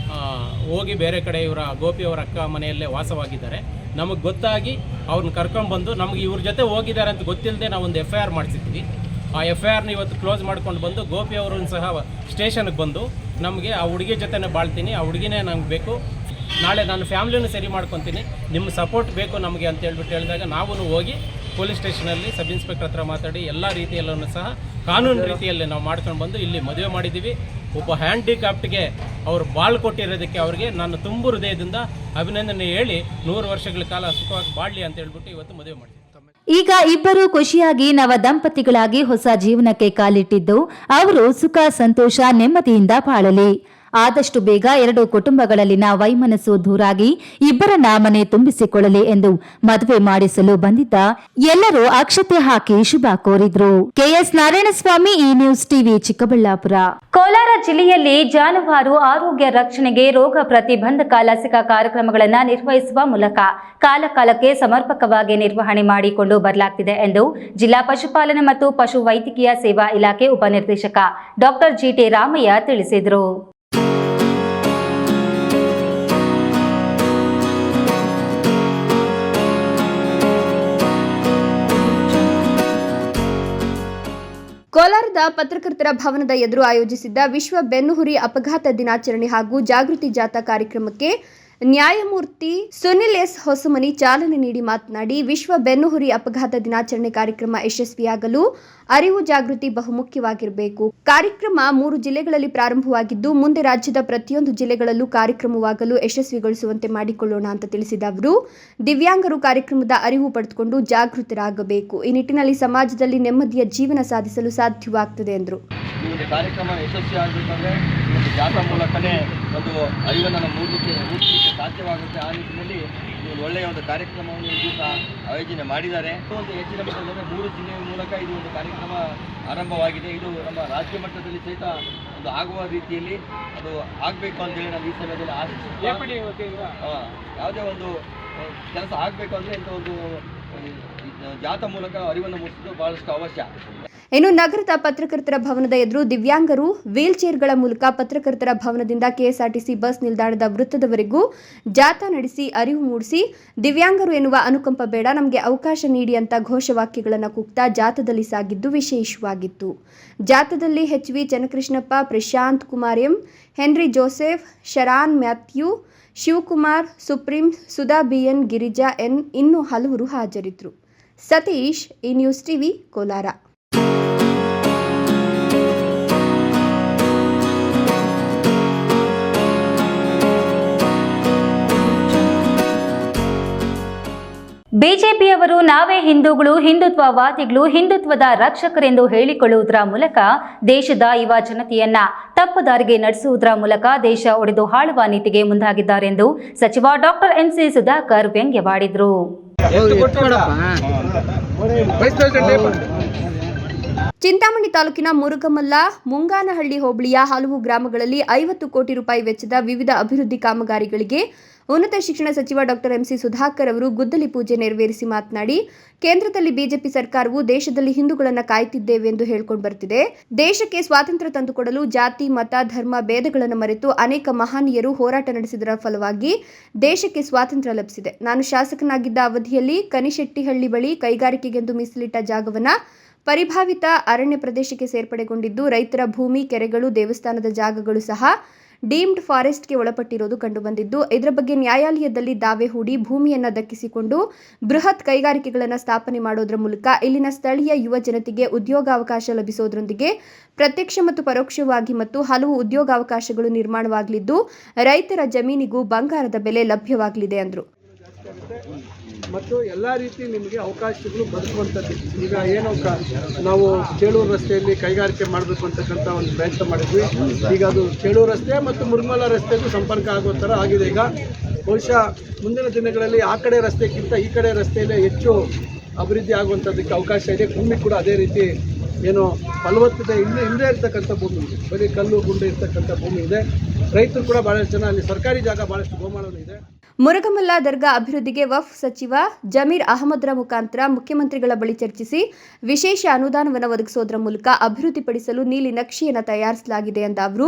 ಹೋಗಿ ಬೇರೆ ಕಡೆ ಇವರ ಗೋಪಿಯವರ ಅಕ್ಕ ಮನೆಯಲ್ಲೇ ವಾಸವಾಗಿದ್ದಾರೆ. ನಮಗೆ ಗೊತ್ತಾಗಿ ಅವ್ರನ್ನ ಕರ್ಕೊಂಡ್ಬಂದು ನಮಗೆ ಇವ್ರ ಜೊತೆ ಹೋಗಿದ್ದಾರೆ ಅಂತ ಗೊತ್ತಿಲ್ಲದೆ ನಾವು ಒಂದು FIR ಮಾಡಿಸಿದ್ವಿ. ಆ FIRನ ಇವತ್ತು ಕ್ಲೋಸ್ ಮಾಡ್ಕೊಂಡು ಬಂದು ಗೋಪಿಯವ್ರನ್ನ ಸಹ ಸ್ಟೇಷನ್ಗೆ ಬಂದು ನಮಗೆ ಆ ಹುಡುಗಿ ಜೊತೆನೇ ಬಾಳ್ತೀನಿ, ಆ ಹುಡುಗಿನೇ ನಮ್ಗೆ ಬೇಕು, ನಾಳೆ ನಾನು ಫ್ಯಾಮ್ಲಿನೂ ಸರಿ ಮಾಡ್ಕೊತೀನಿ, ನಿಮ್ಮ ಸಪೋರ್ಟ್ ಬೇಕು ನಮಗೆ ಅಂತ ಹೇಳ್ಬಿಟ್ಟು ಹೇಳಿದಾಗ ನಾವು ಹೋಗಿ ಪೊಲೀಸ್ ಸ್ಟೇಷನಲ್ಲಿ ಸಬ್ ಇನ್ಸ್ಪೆಕ್ಟರ್ ಹತ್ರ ಮಾತಾಡಿ ಎಲ್ಲ ರೀತಿಯಲ್ಲೂ ಸಹ ಕಾನೂನು ರೀತಿಯಲ್ಲಿ ನಾವು ಮಾಡ್ಕೊಂಡು ಬಂದು ಇಲ್ಲಿ ಮದುವೆ ಮಾಡಿದ್ದೀವಿ. ಒಬ್ಬ ಹ್ಯಾಂಡಿಕ್ಯಾಪ್ಟ್ಗೆ ಅವರು ಬಾಳ್ ಕೊಟ್ಟಿರೋದಕ್ಕೆ ಅವರಿಗೆ ನಾನು ತುಂಬ ಹೃದಯದಿಂದ ಅಭಿನಂದನೆ ಹೇಳಿ 100 ವರ್ಷಗಳ ಕಾಲ ಸುಖವಾಗಿ ಬಾಳಲಿ ಅಂತ ಹೇಳ್ಬಿಟ್ಟು ಇವತ್ತು ಮದುವೆ ಮಾಡಿದ್ದೀವಿ. ಈಗ ಇಬ್ಬರು ಖುಷಿಯಾಗಿ ನವ ದಂಪತಿಗಳಾಗಿ ಹೊಸ ಜೀವನಕ್ಕೆ ಕಾಲಿಟ್ಟಿದ್ದು ಅವರು ಸುಖ ಸಂತೋಷ ನೆಮ್ಮದಿಯಿಂದ ಬಾಳಲಿ. ಆದಷ್ಟು ಬೇಗ 2 ಕುಟುಂಬಗಳಲ್ಲಿನ ವೈಮನಸ್ಸು ದೂರಾಗಿ ಇಬ್ಬರನ್ನ ಮನೆ ತುಂಬಿಸಿಕೊಳ್ಳಲಿ ಎಂದು ಮದುವೆ ಮಾಡಿಸಲು ಬಂದಿದ್ದ ಎಲ್ಲರೂ ಅಕ್ಷತೆ ಹಾಕಿ ಶುಭ ಕೋರಿದ್ರು. ಕೆಎಸ್ ನಾರಾಯಣಸ್ವಾಮಿ, ಈ ನ್ಯೂಸ್ ಟಿವಿ, ಚಿಕ್ಕಬಳ್ಳಾಪುರ. ಕೋಲಾರ ಜಿಲ್ಲೆಯಲ್ಲಿ ಜಾನುವಾರು ಆರೋಗ್ಯ ರಕ್ಷಣೆಗೆ ರೋಗ ಪ್ರತಿಬಂಧಕ ಲಸಿಕಾ ಕಾರ್ಯಕ್ರಮಗಳನ್ನು ನಿರ್ವಹಿಸುವ ಮೂಲಕ ಕಾಲಕಾಲಕ್ಕೆ ಸಮರ್ಪಕವಾಗಿ ನಿರ್ವಹಣೆ ಮಾಡಿಕೊಂಡು ಬರಲಾಗುತ್ತಿದೆ ಎಂದು ಜಿಲ್ಲಾ ಪಶುಪಾಲನೆ ಮತ್ತು ಪಶು ವೈದ್ಯಕೀಯ ಸೇವಾ ಇಲಾಖೆ ಉಪನಿರ್ದೇಶಕ ಡಾಕ್ಟರ್ ಜಿಟಿ ರಾಮಯ್ಯ ತಿಳಿಸಿದರು. ನಗರದ ಪತ್ರಕರ್ತರ ಭವನದ ಎದುರು ಆಯೋಜಿಸಿದ್ದ ವಿಶ್ವ ಬೆನ್ನುಹುರಿ ಅಪಘಾತ ದಿನಾಚರಣೆ ಹಾಗೂ ಜಾಗೃತಿ ಜಾಥಾ ಕಾರ್ಯಕ್ರಮಕ್ಕೆ ನ್ಯಾಯಮೂರ್ತಿ ಸುನಿಲ್ ಎಸ್ ಹೊಸಮನಿ ಚಾಲನೆ ನೀಡಿ ಮಾತನಾಡಿ, ವಿಶ್ವ ಬೆನ್ನುಹುರಿ ಅಪಘಾತ ದಿನಾಚರಣೆ ಕಾರ್ಯಕ್ರಮ ಯಶಸ್ವಿಯಾಗಲು ಅರಿವು ಜಾಗೃತಿ ಬಹುಮುಖ್ಯವಾಗಿರಬೇಕು. ಕಾರ್ಯಕ್ರಮ 3 ಜಿಲ್ಲೆಗಳಲ್ಲಿ ಪ್ರಾರಂಭವಾಗಿದ್ದು, ಮುಂದೆ ರಾಜ್ಯದ ಪ್ರತಿಯೊಂದು ಜಿಲ್ಲೆಗಳಲ್ಲೂ ಕಾರ್ಯಕ್ರಮವಾಗಲು ಯಶಸ್ವಿಗೊಳಿಸುವಂತೆ ಮಾಡಿಕೊಳ್ಳೋಣ ಅಂತ ತಿಳಿಸಿದ ಅವರು, ದಿವ್ಯಾಂಗರು ಕಾರ್ಯಕ್ರಮದ ಅರಿವು ಪಡೆದುಕೊಂಡು ಜಾಗೃತರಾಗಬೇಕು. ಈ ನಿಟ್ಟಿನಲ್ಲಿ ಸಮಾಜದಲ್ಲಿ ನೆಮ್ಮದಿಯ ಜೀವನ ಸಾಧಿಸಲು ಸಾಧ್ಯವಾಗುತ್ತದೆ ಎಂದರು. ಈ ಒಂದು ಕಾರ್ಯಕ್ರಮ ಯಶಸ್ವಿ ಆಗಬೇಕಂದ್ರೆ ಒಂದು ಜಾಥಾ ಮೂಲಕನೇ ಒಂದು ಅರಿವನ್ನು ಮೂಡಲಿಕ್ಕೆ ಸಾಧ್ಯವಾಗುತ್ತೆ. ಆ ನಿಟ್ಟಿನಲ್ಲಿ ಒಂದು ಒಳ್ಳೆಯ ಒಂದು ಕಾರ್ಯಕ್ರಮವನ್ನು ಈ ದಿವಸ ಆಯೋಜನೆ ಮಾಡಿದ್ದಾರೆ. ಒಂದು ಹೆಚ್ಚಿನ ಮಟ್ಟದಲ್ಲಿ 3 ಜಿಲ್ಲೆಯ ಮೂಲಕ ಇದು ಒಂದು ಕಾರ್ಯಕ್ರಮ ಆರಂಭವಾಗಿದೆ. ಇದು ನಮ್ಮ ರಾಜ್ಯ ಮಟ್ಟದಲ್ಲಿ ಸಹಿತ ಒಂದು ಆಗುವ ರೀತಿಯಲ್ಲಿ ಅದು ಆಗಬೇಕು ಅಂತೇಳಿ ನಾನು ಈ ಸಮಯದಲ್ಲಿ ಆಶಿಸುತ್ತೇನೆ. ಯಾವುದೇ ಒಂದು ಕೆಲಸ ಆಗಬೇಕು ಅಂದರೆ ಇಂಥ ಒಂದು ಜಾಥಾ ಮೂಲಕ ಅರಿವನ್ನು ಮೂಡಿಸೋದು ಬಹಳಷ್ಟು ಅವಶ್ಯ. ಇನ್ನು ನಗರದ ಪತ್ರಕರ್ತರ ಭವನದ ಎದುರು ದಿವ್ಯಾಂಗರು ವೀಲ್ ಚೇರ್ಗಳ ಮೂಲಕ ಪತ್ರಕರ್ತರ ಭವನದಿಂದ ಕೆಎಸ್ಆರ್ಟಿಸಿ ಬಸ್ ನಿಲ್ದಾಣದ ವೃತ್ತದವರೆಗೂ ಜಾಥಾ ನಡೆಸಿ ಅರಿವು ಮೂಡಿಸಿ, ದಿವ್ಯಾಂಗರು ಎನ್ನುವ ಅನುಕಂಪ ಬೇಡ, ನಮಗೆ ಅವಕಾಶ ನೀಡಿ ಅಂತ ಘೋಷವಾಕ್ಯಗಳನ್ನು ಕೂಗ್ತಾ ಜಾಥಾದಲ್ಲಿ ಸಾಗಿದ್ದು ವಿಶೇಷವಾಗಿತ್ತು. ಜಾಥಾದಲ್ಲಿ H V. Channakrishnappa, Prashanth Kumar M, Henry Joseph, Sharon Mathew, Shivakumar, ಸುಪ್ರೀಂ, ಸುಧಾ ಬಿಎನ್, ಗಿರಿಜಾ ಎನ್ ಇನ್ನೂ ಹಲವರು ಹಾಜರಿದ್ದರು. ಸತೀಶ್, ಈ ನ್ಯೂಸ್ ಟಿವಿ, ಕೋಲಾರ. ಬಿಜೆಪಿಯವರು ನಾವೇ ಹಿಂದೂಗಳು, ಹಿಂದುತ್ವವಾದಿಗಳು, ಹಿಂದುತ್ವದ ರಕ್ಷಕರೆಂದು ಹೇಳಿಕೊಳ್ಳುವುದರ ಮೂಲಕ ದೇಶದ ಯುವ ಜನತೆಯನ್ನ ತಪ್ಪು ದಾರಿಗೆ ನಡೆಸುವುದರ ಮೂಲಕ ದೇಶ ಒಡೆದು ಆಳುವ ನೀತಿಗೆ ಮುಂದಾಗಿದ್ದಾರೆಂದು ಸಚಿವ ಡಾಕ್ಟರ್ ಎಂ.ಸಿ. ಸುಧಾಕರ್ ವ್ಯಂಗ್ಯವಾಡಿದರು. ಚಿಂತಾಮಣಿ ತಾಲೂಕಿನ ಮುರುಗಮಲ್ಲ, ಮುಂಗಾನಹಳ್ಳಿ ಹೋಬಳಿಯ ಹಲವು ಗ್ರಾಮಗಳಲ್ಲಿ 50 ಕೋಟಿ ರೂಪಾಯಿ ವೆಚ್ಚದ ವಿವಿಧ ಅಭಿವೃದ್ಧಿ ಕಾಮಗಾರಿಗಳಿಗೆ ಉನ್ನತ ಶಿಕ್ಷಣ ಸಚಿವ ಡಾಕ್ಟರ್ ಎಂ.ಸಿ. ಸುಧಾಕರ್ ಅವರು ಗುದ್ದಲಿ ಪೂಜೆ ನೆರವೇರಿಸಿ ಮಾತನಾಡಿ, ಕೇಂದ್ರದಲ್ಲಿ ಬಿಜೆಪಿ ಸರ್ಕಾರವು ದೇಶದಲ್ಲಿ ಹಿಂದೂಗಳನ್ನು ಕಾಯ್ತಿದ್ದೇವೆ ಎಂದು ಹೇಳಿಕೊಂಡು ಬರ್ತಿದೆ. ದೇಶಕ್ಕೆ ಸ್ವಾತಂತ್ರ್ಯ ತಂದುಕೊಡಲು ಜಾತಿ, ಮತ, ಧರ್ಮ ಭೇದಗಳನ್ನು ಮರೆತು ಅನೇಕ ಮಹನೀಯರು ಹೋರಾಟ ನಡೆಸಿದರ ಫಲವಾಗಿ ದೇಶಕ್ಕೆ ಸ್ವಾತಂತ್ರ್ಯ ಲಭಿಸಿದೆ. ನಾನು ಶಾಸಕನಾಗಿದ್ದ ಅವಧಿಯಲ್ಲಿ ಕನಿಶೆಟ್ಟಿಹಳ್ಳಿ ಬಳಿ ಕೈಗಾರಿಕೆಗೆಂದು ಮೀಸಲಿಟ್ಟ ಜಾಗವನ್ನು ಪರಿಭಾವಿತ ಅರಣ್ಯ ಪ್ರದೇಶಕ್ಕೆ ಸೇರ್ಪಡೆಗೊಂಡಿದ್ದು, ರೈತರ ಭೂಮಿ, ಕೆರೆಗಳು, ದೇವಸ್ಥಾನದ ಜಾಗಗಳು ಸಹ ಡೀಮ್ಡ್ ಫಾರೆಸ್ಟ್ಗೆ ಒಳಪಟ್ಟಿರೋದು ಕಂಡುಬಂದಿದ್ದು, ಇದರ ಬಗ್ಗೆ ನ್ಯಾಯಾಲಯದಲ್ಲಿ ದಾವೆ ಹೂಡಿ ಭೂಮಿಯನ್ನು ದಕ್ಕಿಸಿಕೊಂಡು ಬೃಹತ್ ಕೈಗಾರಿಕೆಗಳನ್ನು ಸ್ಥಾಪನೆ ಮಾಡೋದ್ರ ಮೂಲಕ ಇಲ್ಲಿನ ಸ್ಥಳೀಯ ಯುವ ಜನತೆಗೆ ಉದ್ಯೋಗಾವಕಾಶ ಲಭಿಸೋದ್ರೊಂದಿಗೆ ಪ್ರತ್ಯಕ್ಷ ಮತ್ತು ಪರೋಕ್ಷವಾಗಿ ಮತ್ತು ಹಲವು ಉದ್ಯೋಗಾವಕಾಶಗಳು ನಿರ್ಮಾಣವಾಗಲಿದ್ದು, ರೈತರ ಜಮೀನಿಗೂ ಬಂಗಾರದ ಬೆಲೆ ಲಭ್ಯವಾಗಲಿದೆ ಎಂದರು. ಮತ್ತು ಎಲ್ಲ ರೀತಿ ನಿಮಗೆ ಅವಕಾಶಗಳು ಬದುಕುವಂಥದ್ದು. ಈಗ ಏನು ನಾವು ಚೇಳೂರು ರಸ್ತೆಯಲ್ಲಿ ಕೈಗಾರಿಕೆ ಮಾಡಬೇಕು ಅಂತಕ್ಕಂಥ ಒಂದು ಪ್ರಯತ್ನ ಮಾಡಿದ್ವಿ. ಈಗ ಅದು ಚೇಳೂರು ರಸ್ತೆ ಮತ್ತು ಮುರುಗಮಲ್ಲ ರಸ್ತೆಗೂ ಸಂಪರ್ಕ ಆಗೋ ಥರ ಆಗಿದೆ. ಈಗ ಬಹುಶಃ ಮುಂದಿನ ದಿನಗಳಲ್ಲಿ ಆ ಕಡೆ ರಸ್ತೆಗಿಂತ ಈ ಕಡೆ ರಸ್ತೆಯಲ್ಲೇ ಹೆಚ್ಚು ಅಭಿವೃದ್ಧಿ ಆಗುವಂಥದ್ದಕ್ಕೆ ಅವಕಾಶ ಇದೆ. ಭೂಮಿ ಕೂಡ ಅದೇ ರೀತಿ ಏನು ಫಲವತ್ತತೆ ಹಿಂದೆ ಇರ್ತಕ್ಕಂಥ ಭೂಮಿ ಇದೆ, ಬರೀ ಕಲ್ಲು ಗುಂಡು ಇರ್ತಕ್ಕಂಥ ಭೂಮಿ ಇದೆ. ರೈತರು ಕೂಡ ಭಾಳಷ್ಟು ಜನ ಅಲ್ಲಿ ಸರ್ಕಾರಿ ಜಾಗ ಭಾಳಷ್ಟು ಗೋಮಾಳಗಳು ಇದೆ. ಮುರುಗಮಲ್ಲ ದರ್ಗಾ ಅಭಿವೃದ್ಧಿಗೆ ವಫ್ ಸಚಿವ ಜಮೀರ್ ಅಹಮದ್ರ ಮುಖಾಂತರ ಮುಖ್ಯಮಂತ್ರಿಗಳ ಬಳಿ ಚರ್ಚಿಸಿ ವಿಶೇಷ ಅನುದಾನವನ್ನು ಒದಗಿಸೋದ್ರ ಮೂಲಕ ಅಭಿವೃದ್ಧಿಪಡಿಸಲು ನೀಲಿ ನಕ್ಷೆಯನ್ನು ತಯಾರಿಸಲಾಗಿದೆ ಎಂದ ಅವರು,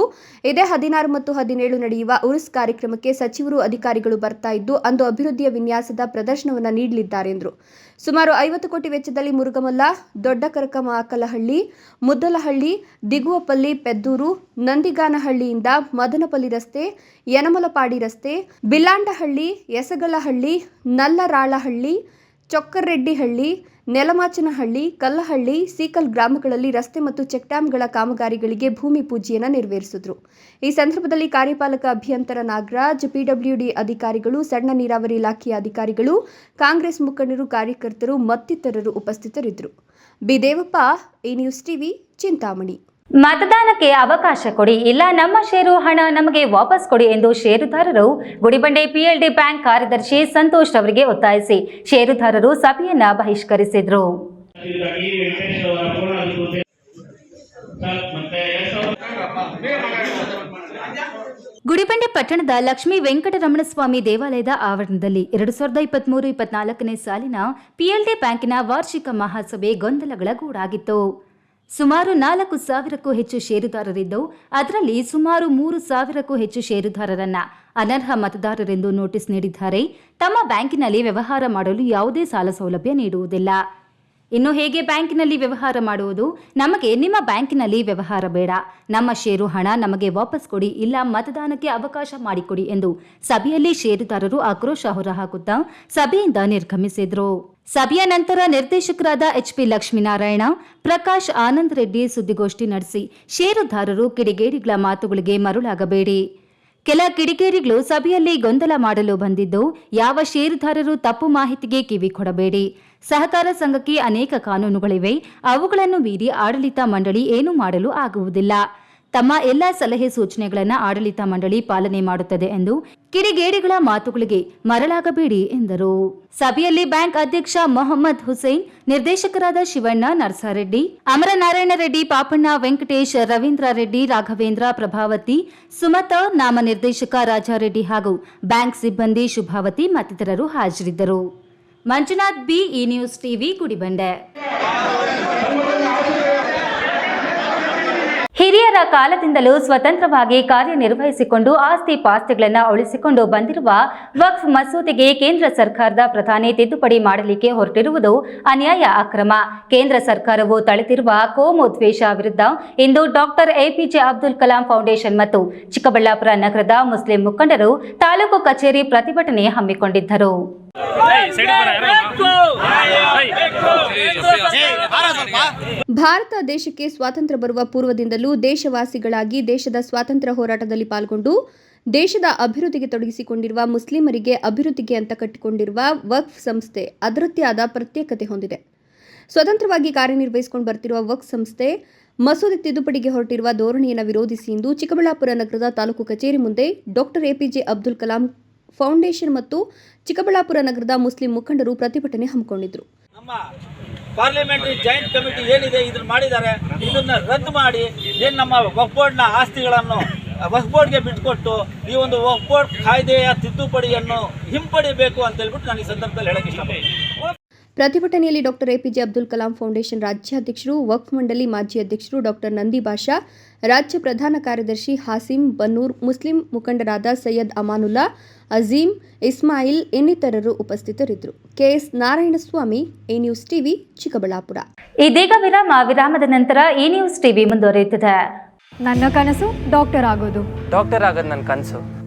ಇದೇ 16 ಮತ್ತು 17 ನಡೆಯುವ ಉರುಸ್ ಕಾರ್ಯಕ್ರಮಕ್ಕೆ ಸಚಿವರು ಅಧಿಕಾರಿಗಳು ಬರ್ತಾ ಇದ್ದು, ಅಂದು ಅಭಿವೃದ್ಧಿಯ ವಿನ್ಯಾಸದ ಪ್ರದರ್ಶನವನ್ನು ನೀಡಲಿದ್ದಾರೆ ಎಂದರು. ಸುಮಾರು 50 ಕೋಟಿ ವೆಚ್ಚದಲ್ಲಿ ಮುರುಗಮಲ್ಲ, ದೊಡ್ಡ ಕರಕಮಾಕಲಹಳ್ಳಿ, ಮುದ್ದಲಹಳ್ಳಿ, ದಿಗುವಪಲ್ಲಿ, ಪೆದ್ದೂರು, ನಂದಿಗಾನಹಳ್ಳಿಯಿಂದ ಮದನಪಲ್ಲಿ ರಸ್ತೆ, ಯನಮಲಪಾಡಿ ರಸ್ತೆ, ಬಿಲ್ಲಾಂಡಹಳ್ಳಿ, ಯಸಗಲಹಳ್ಳಿ, ನಲ್ಲರಾಳಹಳ್ಳಿ, ಚೊಕ್ಕರೆಡ್ಡಿಹಳ್ಳಿ, ನೆಲಮಾಚನಹಳ್ಳಿ, ಕಲ್ಲಹಳ್ಳಿ, ಸೀಕಲ್ ಗ್ರಾಮಗಳಲ್ಲಿ ರಸ್ತೆ ಮತ್ತು ಚೆಕ್ಡ್ಯಾಮ್ಗಳ ಕಾಮಗಾರಿಗಳಿಗೆ ಭೂಮಿ ಪೂಜೆಯನ್ನು ನೆರವೇರಿಸಿದರು. ಈ ಸಂದರ್ಭದಲ್ಲಿ ಕಾರ್ಯಪಾಲಕ ಅಭಿಯಂತರ ನಾಗರಾಜ್, ಪಿಡಬ್ಲ್ಯೂಡಿ ಅಧಿಕಾರಿಗಳು, ಸಣ್ಣ ನೀರಾವರಿ ಇಲಾಖೆಯ ಅಧಿಕಾರಿಗಳು, ಕಾಂಗ್ರೆಸ್ ಮುಖಂಡರು, ಕಾರ್ಯಕರ್ತರು ಮತ್ತಿತರರು ಉಪಸ್ಥಿತರಿದ್ದರು. ಬಿದೇವಪ್ಪ, ಈ ನ್ಯೂಸ್ ಟಿವಿ, ಚಿಂತಾಮಣಿ. ಮತದಾನಕ್ಕೆ ಅವಕಾಶ ಕೊಡಿ, ಇಲ್ಲ ನಮ್ಮ ಷೇರು ಹಣ ನಮಗೆ ವಾಪಸ್ ಕೊಡಿ ಎಂದು ಷೇರುದಾರರು ಗುಡಿಬಂಡೆ ಪಿಎಲ್ಡಿ ಬ್ಯಾಂಕ್ ಕಾರ್ಯದರ್ಶಿ ಸಂತೋಷ್ ಅವರಿಗೆ ಒತ್ತಾಯಿಸಿ ಷೇರುದಾರರು ಸಭೆಯನ್ನ ಬಹಿಷ್ಕರಿಸಿದರು. ಗುಡಿಬಂಡೆ ಪಟ್ಟಣದ ಲಕ್ಷ್ಮೀ ವೆಂಕಟರಮಣಸ್ವಾಮಿ ದೇವಾಲಯದ ಆವರಣದಲ್ಲಿ 2023-24ನೇ ಸಾಲಿನ ಪಿಎಲ್ಡಿ ಬ್ಯಾಂಕಿನ ವಾರ್ಷಿಕ ಮಹಾಸಭೆ ಗೊಂದಲಗಳ ಗೂಡಾಗಿತ್ತು. ಸುಮಾರು 4,000ಕ್ಕೂ ಹೆಚ್ಚು ಷೇರುದಾರರಿದ್ದು, ಅದರಲ್ಲಿ ಸುಮಾರು 3,000ಕ್ಕೂ ಹೆಚ್ಚು ಷೇರುದಾರರನ್ನ ಅನರ್ಹ ಮತದಾರರೆಂದು ನೋಟಿಸ್ ನೀಡಿದ್ದಾರೆ. ತಮ್ಮ ಬ್ಯಾಂಕಿನಲ್ಲಿ ವ್ಯವಹಾರ ಮಾಡಲು ಯಾವುದೇ ಸಾಲ ಸೌಲಭ್ಯ ನೀಡುವುದಿಲ್ಲ. ಇನ್ನು ಹೇಗೆ ಬ್ಯಾಂಕಿನಲ್ಲಿ ವ್ಯವಹಾರ ಮಾಡುವುದು? ನಮಗೆ ನಿಮ್ಮ ಬ್ಯಾಂಕಿನಲ್ಲಿ ವ್ಯವಹಾರ ಬೇಡ. ನಮ್ಮ ಷೇರು ಹಣ ನಮಗೆ ವಾಪಸ್ ಕೊಡಿ, ಇಲ್ಲ ಮತದಾನಕ್ಕೆ ಅವಕಾಶ ಮಾಡಿಕೊಡಿ ಎಂದು ಸಭೆಯಲ್ಲಿ ಷೇರುದಾರರು ಆಕ್ರೋಶ ಹೊರಹಾಕುತ್ತಾ ಸಭೆಯಿಂದ ನಿರ್ಗಮಿಸಿದ್ರು. ಸಭೆಯ ನಂತರ ನಿರ್ದೇಶಕರಾದ ಎಚ್ಪಿ ಲಕ್ಷ್ಮೀನಾರಾಯಣ, ಪ್ರಕಾಶ್ ಆನಂದ್ ರೆಡ್ಡಿ ಸುದ್ದಿಗೋಷ್ಠಿ ನಡೆಸಿ ಷೇರುದಾರರು ಕಿಡಿಗೇಡಿಗಳ ಮಾತುಗಳಿಗೆ ಮರುಳಾಗಬೇಡಿ. ಕೆಲ ಕಿಡಿಗೇಡಿಗಳು ಸಭೆಯಲ್ಲಿ ಗೊಂದಲ ಮಾಡಲು ಬಂದಿದ್ದು, ಯಾವ ಷೇರುದಾರರು ತಪ್ಪು ಮಾಹಿತಿಗೆ ಕಿವಿ ಕೊಡಬೇಡಿ. ಸಹಕಾರ ಸಂಘಕ್ಕೆ ಅನೇಕ ಕಾನೂನುಗಳಿವೆ, ಅವುಗಳನ್ನು ಮೀರಿ ಆಡಳಿತ ಮಂಡಳಿ ಏನೂ ಮಾಡಲು ಆಗುವುದಿಲ್ಲ. ತಮ್ಮ ಎಲ್ಲ ಸಲಹೆ ಸೂಚನೆಗಳನ್ನು ಆಡಳಿತ ಮಂಡಳಿ ಪಾಲನೆ ಮಾಡುತ್ತದೆ ಎಂದು ಕಿಡಿಗೇಡಿಗಳ ಮಾತುಗಳಿಗೆ ಮರಳಾಗಬೇಡಿ ಎಂದರು. ಸಭೆಯಲ್ಲಿ ಬ್ಯಾಂಕ್ ಅಧ್ಯಕ್ಷ ಮೊಹಮ್ಮದ್ ಹುಸೇನ್, ನಿರ್ದೇಶಕರಾದ ಶಿವಣ್ಣ, ನರಸಾರೆಡ್ಡಿ, ಅಮರನಾರಾಯಣ ರೆಡ್ಡಿ, ಪಾಪಣ್ಣ, ವೆಂಕಟೇಶ್, ರವೀಂದ್ರ ರೆಡ್ಡಿ, ರಾಘವೇಂದ್ರ, ಪ್ರಭಾವತಿ, ಸುಮತ, ನಾಮ ನಿರ್ದೇಶಕ ರಾಜಾರೆಡ್ಡಿ ಹಾಗೂ ಬ್ಯಾಂಕ್ ಸಿಬ್ಬಂದಿ ಶುಭಾವತಿ ಮತ್ತಿತರರು ಹಾಜರಿದ್ದರು. ಮಂಜುನಾಥ್ ಬಿ, ಈ ನ್ಯೂಸ್ ಟಿವಿ, ಗುಡಿಬಂಡೆ. ಹಿರಿಯರ ಕಾಲದಿಂದಲೂ ಸ್ವತಂತ್ರವಾಗಿ ಕಾರ್ಯನಿರ್ವಹಿಸಿಕೊಂಡು ಆಸ್ತಿ ಪಾಸ್ತಿಗಳನ್ನು ಉಳಿಸಿಕೊಂಡು ಬಂದಿರುವ ವಕ್ಫ್ ಮಸೂದೆಗೆ ಕೇಂದ್ರ ಸರ್ಕಾರದ ಪ್ರಧಾನಿ ತಿದ್ದುಪಡಿ ಮಾಡಲಿಕ್ಕೆ ಹೊರಟಿರುವುದು ಅನ್ಯಾಯ, ಅಕ್ರಮ. ಕೇಂದ್ರ ಸರ್ಕಾರವು ತಳೆದಿರುವ ಕೋಮು ದ್ವೇಷ ವಿರುದ್ಧ ಇಂದು doctor APJ Abdul Kalam foundation ಮತ್ತು ಚಿಕ್ಕಬಳ್ಳಾಪುರ ನಗರದ ಮುಸ್ಲಿಂ ಮುಖಂಡರು ತಾಲೂಕು ಕಚೇರಿ ಪ್ರತಿಭಟನೆ ಹಮ್ಮಿಕೊಂಡಿದ್ದರು. ಭಾರತ ದೇಶಕ್ಕೆ ಸ್ವಾತಂತ್ರ್ಯ ಬರುವ ಪೂರ್ವದಿಂದಲೂ ದೇಶವಾಸಿಗಳಾಗಿ ದೇಶದ ಸ್ವಾತಂತ್ರ್ಯ ಹೋರಾಟದಲ್ಲಿ ಪಾಲ್ಗೊಂಡು ದೇಶದ ಅಭಿವೃದ್ಧಿಗೆ ತೊಡಗಿಸಿಕೊಂಡಿರುವ ಮುಸ್ಲಿಮರಿಗೆ ಅಭಿವೃದ್ಧಿಗೆ ಅಂತ ಕಟ್ಟಿಕೊಂಡಿರುವ ವಕ್ಫ್ ಸಂಸ್ಥೆ ಅದರದ್ದೇ ಆದ ಪ್ರತ್ಯೇಕತೆ ಹೊಂದಿದೆ. ಸ್ವತಂತ್ರವಾಗಿ ಕಾರ್ಯನಿರ್ವಹಿಸಿಕೊಂಡು ಬರ್ತಿರುವ ವಕ್ಫ್ ಸಂಸ್ಥೆ ಮಸೂದೆ ತಿದ್ದುಪಡಿಗೆ ಹೊರಟಿರುವ ಧೋರಣೆಯನ್ನು ವಿರೋಧಿಸಿ ಇಂದು ಚಿಕ್ಕಬಳ್ಳಾಪುರ ನಗರದ ತಾಲೂಕು ಕಚೇರಿ ಮುಂದೆ doctor APJ Abdul Kalam foundation ಮತ್ತು ಚಿಕ್ಕಬಳ್ಳಾಪುರ ನಗರದ ಮುಸ್ಲಿಂ ಮುಖಂಡರು ಪ್ರತಿಭಟನೆ ಹಮ್ಮಿಕೊಂಡಿದ್ದರು. ನಮ್ಮ ಪಾರ್ಲಿಮೆಂಟರಿ ಜಾಯಿಂಟ್ ಕಮಿಟಿ ಏನಿದೆ ಇದನ್ನು ಮಾಡಿದ್ದಾರೆ, ಇದನ್ನು ರದ್ದು ಮಾಡಿ ಏನು ನಮ್ಮ ವಕ್ಫ್ ಬೋರ್ಡ್ನ ಆಸ್ತಿಗಳನ್ನು ವಕ್ಫ್ ಬೋರ್ಡ್ಗೆ ಬಿಟ್ಟುಕೊಟ್ಟು ಈ ಒಂದು ವಕ್ಫ್ ಬೋರ್ಡ್ ಕಾಯ್ದೆಯ ತಿದ್ದುಪಡಿಯನ್ನು ಹಿಂಪಡಿಬೇಕು ಅಂತ ಹೇಳ್ಬಿಟ್ಟು ನಾನು ಈ ಸಂದರ್ಭದಲ್ಲಿ ಹೇಳಕ್ಕೆ ಇಷ್ಟಪಡ್ತೀನಿ. ಪ್ರತಿಭಟನೆಯಲ್ಲಿ doctor APJ Abdul Kalam foundation ರಾಜ್ಯಾಧ್ಯಕ್ಷರು, ವಕ್ಫ್ ಮಂಡಳಿ ಮಾಜಿ ಅಧ್ಯಕ್ಷರು ಡಾಕ್ಟರ್ ನಂದಿ ಬಾಷಾ, ರಾಜ್ಯ ಪ್ರಧಾನ ಕಾರ್ಯದರ್ಶಿ ಹಾಸಿಂ ಬನ್ನೂರ್, ಮುಸ್ಲಿಂ ಮುಖಂಡರಾದ ಸೈಯದ್ ಅಮಾನುಲ್ಲಾ, ಅಜೀಂ, ಇಸ್ಮಾಯಿಲ್ ಇನ್ನಿತರರು ಉಪಸ್ಥಿತರಿದ್ದರು. K S Narayanaswamy, A news TV, Chikkaballapur. ಇದೀಗ ವಿರಾಮದ ನಂತರ ಈ ನ್ಯೂಸ್ ಟಿವಿ ಮುಂದುವರಿಯುತ್ತದೆ. ನನ್ನ ಕನಸು ಡಾಕ್ಟರ್ ಆಗೋದು. ಡಾಕ್ಟರ್ ಆಗೋದು ನನ್ನ ಕನಸು.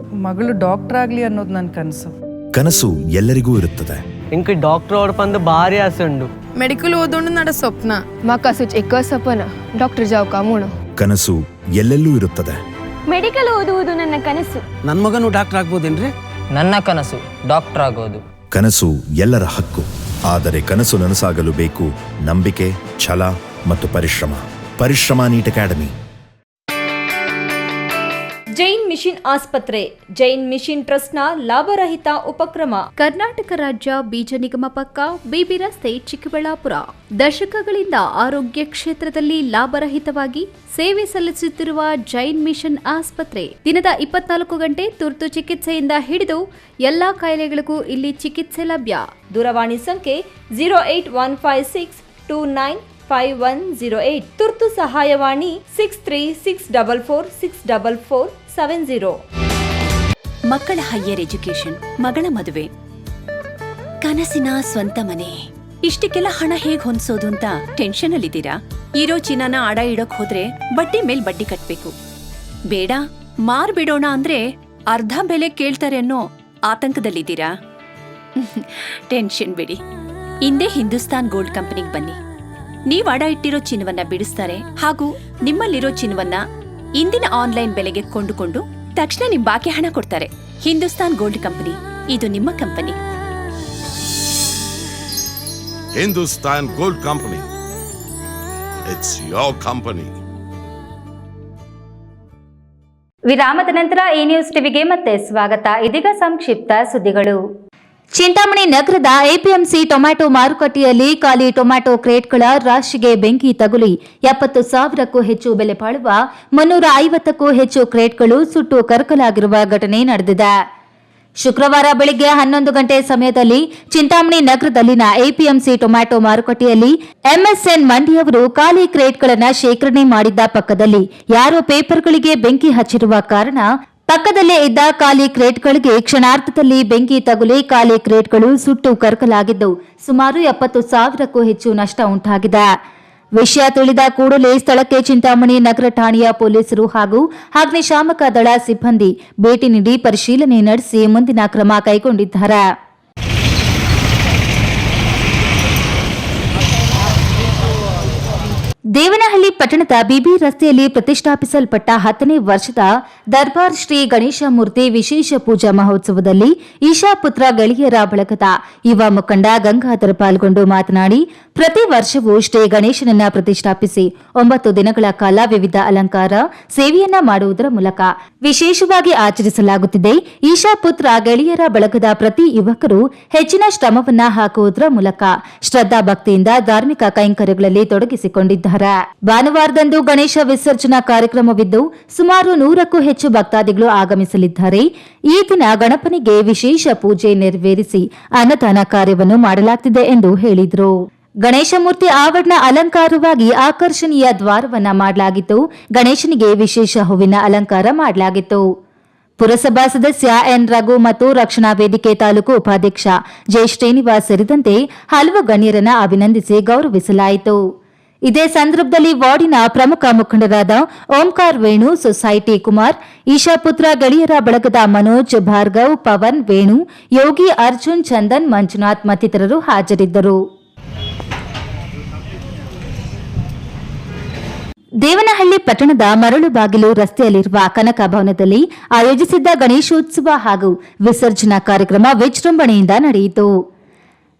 ಮಗಳು ಡಾಕ್ಟರ್ ಆಗಲಿ ಅನ್ನೋದು ನನ್ನ ಕನಸು. ಕನಸು ಎಲ್ಲರಿಗೂ ಇರುತ್ತದೆ. ಇಂಕ ಡಾಕ್ಟರ್ ಓಡ್ಪಂದು ಭಾರಿ ಆಸೆ ಉಂಡು. ಮೆಡಿಕಲ್ ಓದೋಣ ನಡ ಸ್ವಪ್ನ. ಮಕ್ಕಸು ಎಕ್ಕ ಸಪನ ಡಾಕ್ಟರ್ ಜಾವ್ ಕಾಮೂಣ. ಕನಸು ಎಲ್ಲೆಲ್ಲೂ ಇರುತ್ತದೆ. ಮೆಡಿಕಲ್ ಓದುವುದು ನನ್ನ ಕನಸು. ನನ್ನ ಮಗನು ಡಾಕ್ಟರ್ ಆಗ್ಬೋದೇನ್ರಿ? ನನ್ನ ಕನಸು ಡಾಕ್ಟರ್ ಆಗೋದು. ಕನಸು ಎಲ್ಲರ ಹಕ್ಕು, ಆದರೆ ಕನಸು ನನಸಾಗಲು ಬೇಕು ನಂಬಿಕೆ, ಛಲ ಮತ್ತು ಪರಿಶ್ರಮ. Neat academy. ಜೈನ್ ಮಿಷನ್ ಆಸ್ಪತ್ರೆ, ಜೈನ್ ಮಿಷನ್ ಟ್ರಸ್ಟ್ನ ಲಾಭರಹಿತ ಉಪಕ್ರಮ. ಕರ್ನಾಟಕ ರಾಜ್ಯ ಬೀಜ ನಿಗಮ ಪಕ್ಕ, ಬಿಬಿ ರಸ್ತೆ, ಚಿಕ್ಕಬಳ್ಳಾಪುರ. ದಶಕಗಳಿಂದ ಆರೋಗ್ಯ ಕ್ಷೇತ್ರದಲ್ಲಿ ಲಾಭರಹಿತವಾಗಿ ಸೇವೆ ಸಲ್ಲಿಸುತ್ತಿರುವ ಜೈನ್ ಮಿಷನ್ ಆಸ್ಪತ್ರೆ ದಿನದ 24 ಗಂಟೆ ತುರ್ತು ಚಿಕಿತ್ಸೆಯಿಂದ ಹಿಡಿದು ಎಲ್ಲಾ ಕಾಯಿಲೆಗಳಿಗೂ ಇಲ್ಲಿ ಚಿಕಿತ್ಸೆ ಲಭ್ಯ. ದೂರವಾಣಿ ಸಂಖ್ಯೆ 08156295108. ತುರ್ತು ಸಹಾಯವಾಣಿ 6364464470. ಮಕ್ಕಳ ಹೈಯರ್ ಎಜುಕೇಶನ್, ಮಗಳ ಮದುವೆ, ಕನಸಿನ ಸ್ವಂತ ಮನೆ, ಇಷ್ಟಕ್ಕೆಲ್ಲ ಹಣ ಹೇಗ್ ಹೊಂದಿಸೋದು ಅಂತ ಟೆನ್ಷನ್ ಅಲ್ಲಿದ್ದೀರಾ? ಇರೋ ಚಿನ್ನನ ಅಡ ಇಡೋಕ್ ಹೋದ್ರೆ ಬಡ್ಡಿ ಮೇಲ್ ಬಡ್ಡಿ ಕಟ್ಬೇಕು. ಬೇಡ, ಮಾರ್ಬಿಡೋಣ ಅಂದ್ರೆ ಅರ್ಧ ಬೆಲೆ ಕೇಳ್ತಾರೆ ಅನ್ನೋ ಆತಂಕದಲ್ಲಿದ್ದೀರಾ? ಟೆನ್ಷನ್ ಬಿಡಿ, ಇಂದೇ ಹಿಂದೂಸ್ತಾನ್ ಗೋಲ್ಡ್ ಕಂಪನಿಗೆ ಬನ್ನಿ. ನೀವು ಅಡ ಇಟ್ಟಿರೋ ಚಿನ್ನವನ್ನ ಬಿಡಿಸ್ತಾರೆ ಹಾಗೂ ನಿಮ್ಮಲ್ಲಿರೋ ಚಿನ್ನವನ್ನ ಇಂದಿನ ಆನ್ಲೈನ್ ಬೆಲೆಗೆ ಕೊಂಡುಕೊಂಡು ತಕ್ಷಣ ನಿಮ್ ಬಾಕಿ ಹಣ ಕೊಡ್ತಾರೆ. ಹಿಂದೂಸ್ತಾನ್ ಗೋಲ್ಡ್ ಕಂಪನಿ, ಇದು ನಿಮ್ಮ company. Hindustan gold company, it's your company. ವಿರಾಮದ ನಂತರ ಈ ನ್ಯೂಸ್ ಟಿವಿಗೆ ಮತ್ತೆ ಸ್ವಾಗತ. ಇದೀಗ ಸಂಕ್ಷಿಪ್ತ ಸುದ್ದಿಗಳು. ಚಿಂತಾಮಣಿ ನಗರದ ಎಪಿಎಂಸಿ ಟೊಮ್ಯಾಟೊ ಮಾರುಕಟ್ಟೆಯಲ್ಲಿ ಖಾಲಿ ಟೊಮ್ಯಾಟೊ ಕ್ರೇಟ್ಗಳ ರಾಶಿಗೆ ಬೆಂಕಿ ತಗುಲಿ 70,000ಕ್ಕೂ ಹೆಚ್ಚು ಬೆಲೆ ಬಾಳುವ 350ಕ್ಕೂ ಹೆಚ್ಚು ಕ್ರೇಟ್ಗಳು ಸುಟ್ಟು ಕರಕಲಾಗಿರುವ ಘಟನೆ ನಡೆದಿದೆ. ಶುಕ್ರವಾರ ಬೆಳಗ್ಗೆ 11 ಗಂಟೆ ಸಮಯದಲ್ಲಿ ಚಿಂತಾಮಣಿ ನಗರದಲ್ಲಿನ ಎಪಿಎಂಸಿ ಟೊಮ್ಯಾಟೊ ಮಾರುಕಟ್ಟೆಯಲ್ಲಿ ಎಂಎಸ್ಎನ್ ಮಂಡಿಯವರು ಖಾಲಿ ಕ್ರೇಟ್ಗಳನ್ನು ಶೇಖರಣೆ ಮಾಡಿದ್ದ ಪಕ್ಕದಲ್ಲಿ ಯಾರೋ ಪೇಪರ್ಗಳಿಗೆ ಬೆಂಕಿ ಹಚ್ಚಿರುವ ಕಾರಣ ಪಕ್ಕದಲ್ಲೇ ಇದ್ದ ಖಾಲಿ ಕ್ರೇಟ್ಗಳಿಗೆ ಕ್ಷಣಾರ್ಧದಲ್ಲಿ ಬೆಂಕಿ ತಗುಲಿ ಖಾಲಿ ಕ್ರೇಟ್ಗಳು ಸುಟ್ಟು ಕರಕಲಾಗಿದ್ದು ಸುಮಾರು 70,000ಕ್ಕೂ ಹೆಚ್ಚು ನಷ್ಟ ಉಂಟಾಗಿದೆ. ವಿಷಯ ತಿಳಿದ ಕೂಡಲೇ ಸ್ಥಳಕ್ಕೆ ಚಿಂತಾಮಣಿ ನಗರ ಠಾಣೆಯ ಪೊಲೀಸರು ಹಾಗೂ ಅಗ್ನಿಶಾಮಕ ದಳ ಸಿಬ್ಬಂದಿ ಭೇಟಿ ನೀಡಿ ಪರಿಶೀಲನೆ ನಡೆಸಿ ಮುಂದಿನ ಕ್ರಮ ಕೈಗೊಂಡಿದ್ದಾರೆ. ದೇವನಹಳ್ಳಿ ಪಟ್ಟಣದ ಬಿಬಿ ರಸ್ತೆಯಲ್ಲಿ ಪ್ರತಿಷ್ಠಾಪಿಸಲ್ಪಟ್ಟ 10ನೇ ವರ್ಷದ ದರ್ಬಾರ್ ಶ್ರೀ ಗಣೇಶ ಮೂರ್ತಿ ವಿಶೇಷ ಪೂಜಾ ಮಹೋತ್ಸವದಲ್ಲಿ ಈಶಾಪುತ್ರ ಗೆಳೆಯರ ಬಳಗದ ಯುವ ಮುಖಂಡ ಗಂಗಾಧರ್ ಪಾಲ್ಗೊಂಡು ಮಾತನಾಡಿ, ಪ್ರತಿ ವರ್ಷವೂ ಶ್ರೀ ಗಣೇಶನನ್ನ ಪ್ರತಿಷ್ಠಾಪಿಸಿ 9 ದಿನಗಳ ಕಾಲ ವಿವಿಧ ಅಲಂಕಾರ ಸೇವೆಯನ್ನ ಮಾಡುವುದರ ಮೂಲಕ ವಿಶೇಷವಾಗಿ ಆಚರಿಸಲಾಗುತ್ತಿದೆ. ಈಶಾಪುತ್ರ ಗೆಳೆಯರ ಬಳಗದ ಪ್ರತಿ ಯುವಕರು ಹೆಚ್ಚಿನ ಶ್ರಮವನ್ನ ಹಾಕುವುದರ ಮೂಲಕ ಶ್ರದ್ಧಾ ಭಕ್ತಿಯಿಂದ ಧಾರ್ಮಿಕ ಕೈಂಕರ್ಯಗಳಲ್ಲಿ ತೊಡಗಿಸಿಕೊಂಡಿದ್ದಾರೆ. ಭಾನುವಾರದಂದು ಗಣೇಶ ವಿಸರ್ಜನಾ ಕಾರ್ಯಕ್ರಮವಿದ್ದು ಸುಮಾರು 100ಕ್ಕೂ ಹೆಚ್ಚು ಭಕ್ತಾದಿಗಳು ಆಗಮಿಸಲಿದ್ದಾರೆ. ಈ ದಿನ ಗಣಪನಿಗೆ ವಿಶೇಷ ಪೂಜೆ ನೆರವೇರಿಸಿ ಅನ್ನದಾನ ಕಾರ್ಯವನ್ನು ಮಾಡಲಾಗುತ್ತಿದೆ ಎಂದು ಹೇಳಿದರು. ಗಣೇಶ ಮೂರ್ತಿ ಆವರಣ ಅಲಂಕಾರವಾಗಿ ಆಕರ್ಷಣೀಯ ದ್ವಾರವನ್ನ ಮಾಡಲಾಗಿತ್ತು. ಗಣೇಶನಿಗೆ ವಿಶೇಷ ಹೂವಿನ ಅಲಂಕಾರ ಮಾಡಲಾಗಿತ್ತು. ಪುರಸಭಾ ಸದಸ್ಯ ಎನ್ ರಘು ಮತ್ತು ರಕ್ಷಣಾ ವೇದಿಕೆ ತಾಲೂಕು ಉಪಾಧ್ಯಕ್ಷ ಜೆ ಶ್ರೀನಿವಾಸ್ ಸೇರಿದಂತೆ ಹಲವು ಗಣ್ಯರನ್ನ ಅಭಿನಂದಿಸಿ ಗೌರವಿಸಲಾಯಿತು. ಇದೇ ಸಂದರ್ಭದಲ್ಲಿ ವಾರ್ಡಿನ ಪ್ರಮುಖ ಮುಖಂಡರಾದ ಓಂಕಾರ್ ವೇಣು, ಸೊಸೈಟಿ ಕುಮಾರ್, ಈಶಾಪುತ್ರ ಗೆಳೆಯರ ಬಳಗದ ಮನೋಜ್, ಭಾರ್ಗವ್, ಪವನ್, ವೇಣು, ಯೋಗಿ, ಅರ್ಜುನ್, ಚಂದನ್, ಮಂಜುನಾಥ್ ಮತ್ತಿತರರು ಹಾಜರಿದ್ದರು. ದೇವನಹಳ್ಳಿ ಪಟ್ಟಣದ ಮರಳುಬಾಗಿಲು ರಸ್ತೆಯಲ್ಲಿರುವ ಕನಕ ಭವನದಲ್ಲಿ ಆಯೋಜಿಸಿದ್ದ ಗಣೇಶೋತ್ಸವ ಹಾಗೂ ವಿಸರ್ಜನಾ ಕಾರ್ಯಕ್ರಮ ವಿಜೃಂಭಣೆಯಿಂದ ನಡೆಯಿತು.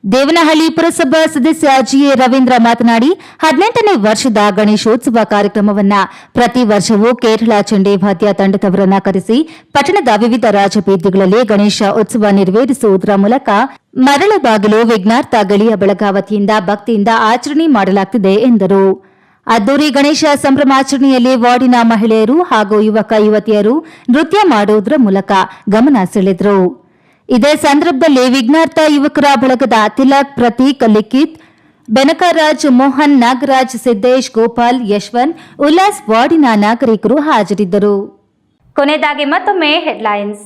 ದೇವನಹಳ್ಳಿ ಪುರಸಭಾ ಸದಸ್ಯ ಜಿಎ ರವೀಂದ್ರ ಮಾತನಾಡಿ, 18ನೇ ವರ್ಷದ ಗಣೇಶೋತ್ಸವ ಕಾರ್ಯಕ್ರಮವನ್ನ ಪ್ರತಿ ವರ್ಷವೂ ಕೇರಳ ಚಂಡಿ ವಾದ್ಯ ತಂಡದವರನ್ನ ಕರೆಸಿ ಪಟ್ಟಣದ ವಿವಿಧ ರಾಜಬೀದಿಗಳಲ್ಲಿ ಗಣೇಶ ಉತ್ಸವ ನೆರವೇರಿಸುವುದರ ಮೂಲಕ ಮರಳುಬಾಗಿಲು ವಿಘ್ನಾರ್ಥ ಗೆಳೆಯ ಬಳಗ ವತಿಯಿಂದ ಭಕ್ತಿಯಿಂದ ಆಚರಣೆ ಮಾಡಲಾಗುತ್ತಿದೆ ಎಂದರು. ಅದ್ದೂರಿ ಗಣೇಶ ಸಂಭ್ರಮಾಚರಣೆಯಲ್ಲಿ ವಾರ್ಡಿನ ಮಹಿಳೆಯರು ಹಾಗೂ ಯುವಕ ಯುವತಿಯರು ನೃತ್ಯ ಮಾಡುವುದರ ಮೂಲಕ ಗಮನ ಸೆಳೆದರು. ಇದೇ ಸಂದರ್ಭದಲ್ಲಿ ವಿಘ್ನಾರ್ಥ ಯುವಕರ ಬಳಗದ ತಿಲಕ್, ಪ್ರತೀಕ್, ಲಿಖಿತ್, ಬೆನಕರಾಜ್, ಮೋಹನ್, ನಾಗರಾಜ್, ಸಿದ್ದೇಶ್, ಗೋಪಾಲ್, ಯಶವಂತ್, ಉಲ್ಲಾಸ್ ವಾರ್ಡಿನ ನಾಗರಿಕರು ಹಾಜರಿದ್ದರು. ಕೊನೆಯದಾಗಿ ಮತ್ತೊಮ್ಮೆ ಹೆಡ್ಲೈನ್ಸ್.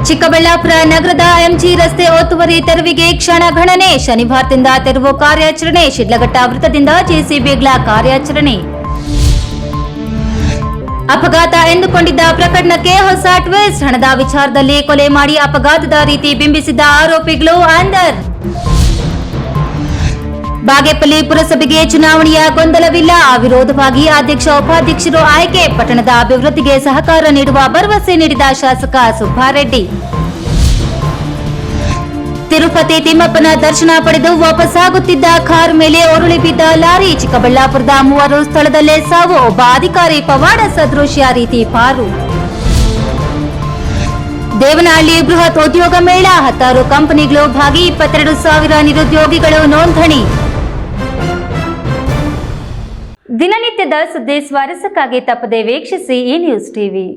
ಚಿಕ್ಕಬಳ್ಳಾಪುರ ನಗರದ ಎಂಜಿ ರಸ್ತೆ ಒತ್ತುವರಿ ತೆರವಿಗೆ ಕ್ಷಣಗಣನೆ. ಶನಿವಾರದಿಂದ ತೆರವು ಕಾರ್ಯಾಚರಣೆ. ಶಿಡ್ಲಘಟ್ಟ ವೃತ್ತದಿಂದ ಜೆಸಿಬಿಗಳ ಕಾರ್ಯಾಚರಣೆ. ಅಪಘಾತ ಎಂದುಕೊಂಡಿದ್ದ ಪ್ರಕರಣಕ್ಕೆ ಹೊಸ ಟ್ವಿಸ್ಟ್. ಹಣದ ವಿಚಾರದಲ್ಲಿ ಕೊಲೆ ಮಾಡಿ ಅಪಘಾತದ ರೀತಿ ಬಿಂಬಿಸಿದ ಆರೋಪಿಗಳು ಅಂದರ್. ಬಾಗೇಪಲ್ಲಿ ಪುರಸಭೆಗೆ ಚುನಾವಣೆಯ ಗೊಂದಲವಿಲ್ಲ. ವಿರೋಧವಾಗಿ ಅಧ್ಯಕ್ಷ ಉಪಾಧ್ಯಕ್ಷರು ಆಯ್ಕೆ. ಪಟ್ಟಣದ ಅಭಿವೃದ್ಧಿಗೆ ಸಹಕಾರ ನೀಡುವ ಭರವಸೆ ನೀಡಿದ ಶಾಸಕ ಸುಬ್ಬಾರೆಡ್ಡಿ. ತಿರುಪತಿ ತಿಮ್ಮಪ್ಪನ ದರ್ಶನ ಪಡೆದು ವಾಪಸ್ಸಾಗುತ್ತಿದ್ದ ಕಾರ್ ಮೇಲೆ ಉರುಳಿ ಬಿದ್ದ ಲಾರಿ. ಚಿಕ್ಕಬಳ್ಳಾಪುರದ 3 ಸ್ಥಳದಲ್ಲೇ ಸಾವು. ಒಬ್ಬ ಅಧಿಕಾರಿ ಪವಾಡ ಸದೃಶ್ಯ ರೀತಿ ಪಾರು. ದೇವನಹಳ್ಳಿ ಬೃಹತ್ ಉದ್ಯೋಗ ಮೇಳ. 16 ಕಂಪನಿಗಳು ಭಾಗಿ. 22,000 ನಿರುದ್ಯೋಗಿಗಳು ನೋಂದಣಿ. ದಿನನಿತ್ಯದ ಸುದ್ದಿ ಸ್ವಾರಸ್ಯಕ್ಕಾಗಿ ತಪ್ಪದೆ ವೀಕ್ಷಿಸಿ ಈ ನ್ಯೂಸ್ ಟಿವಿ.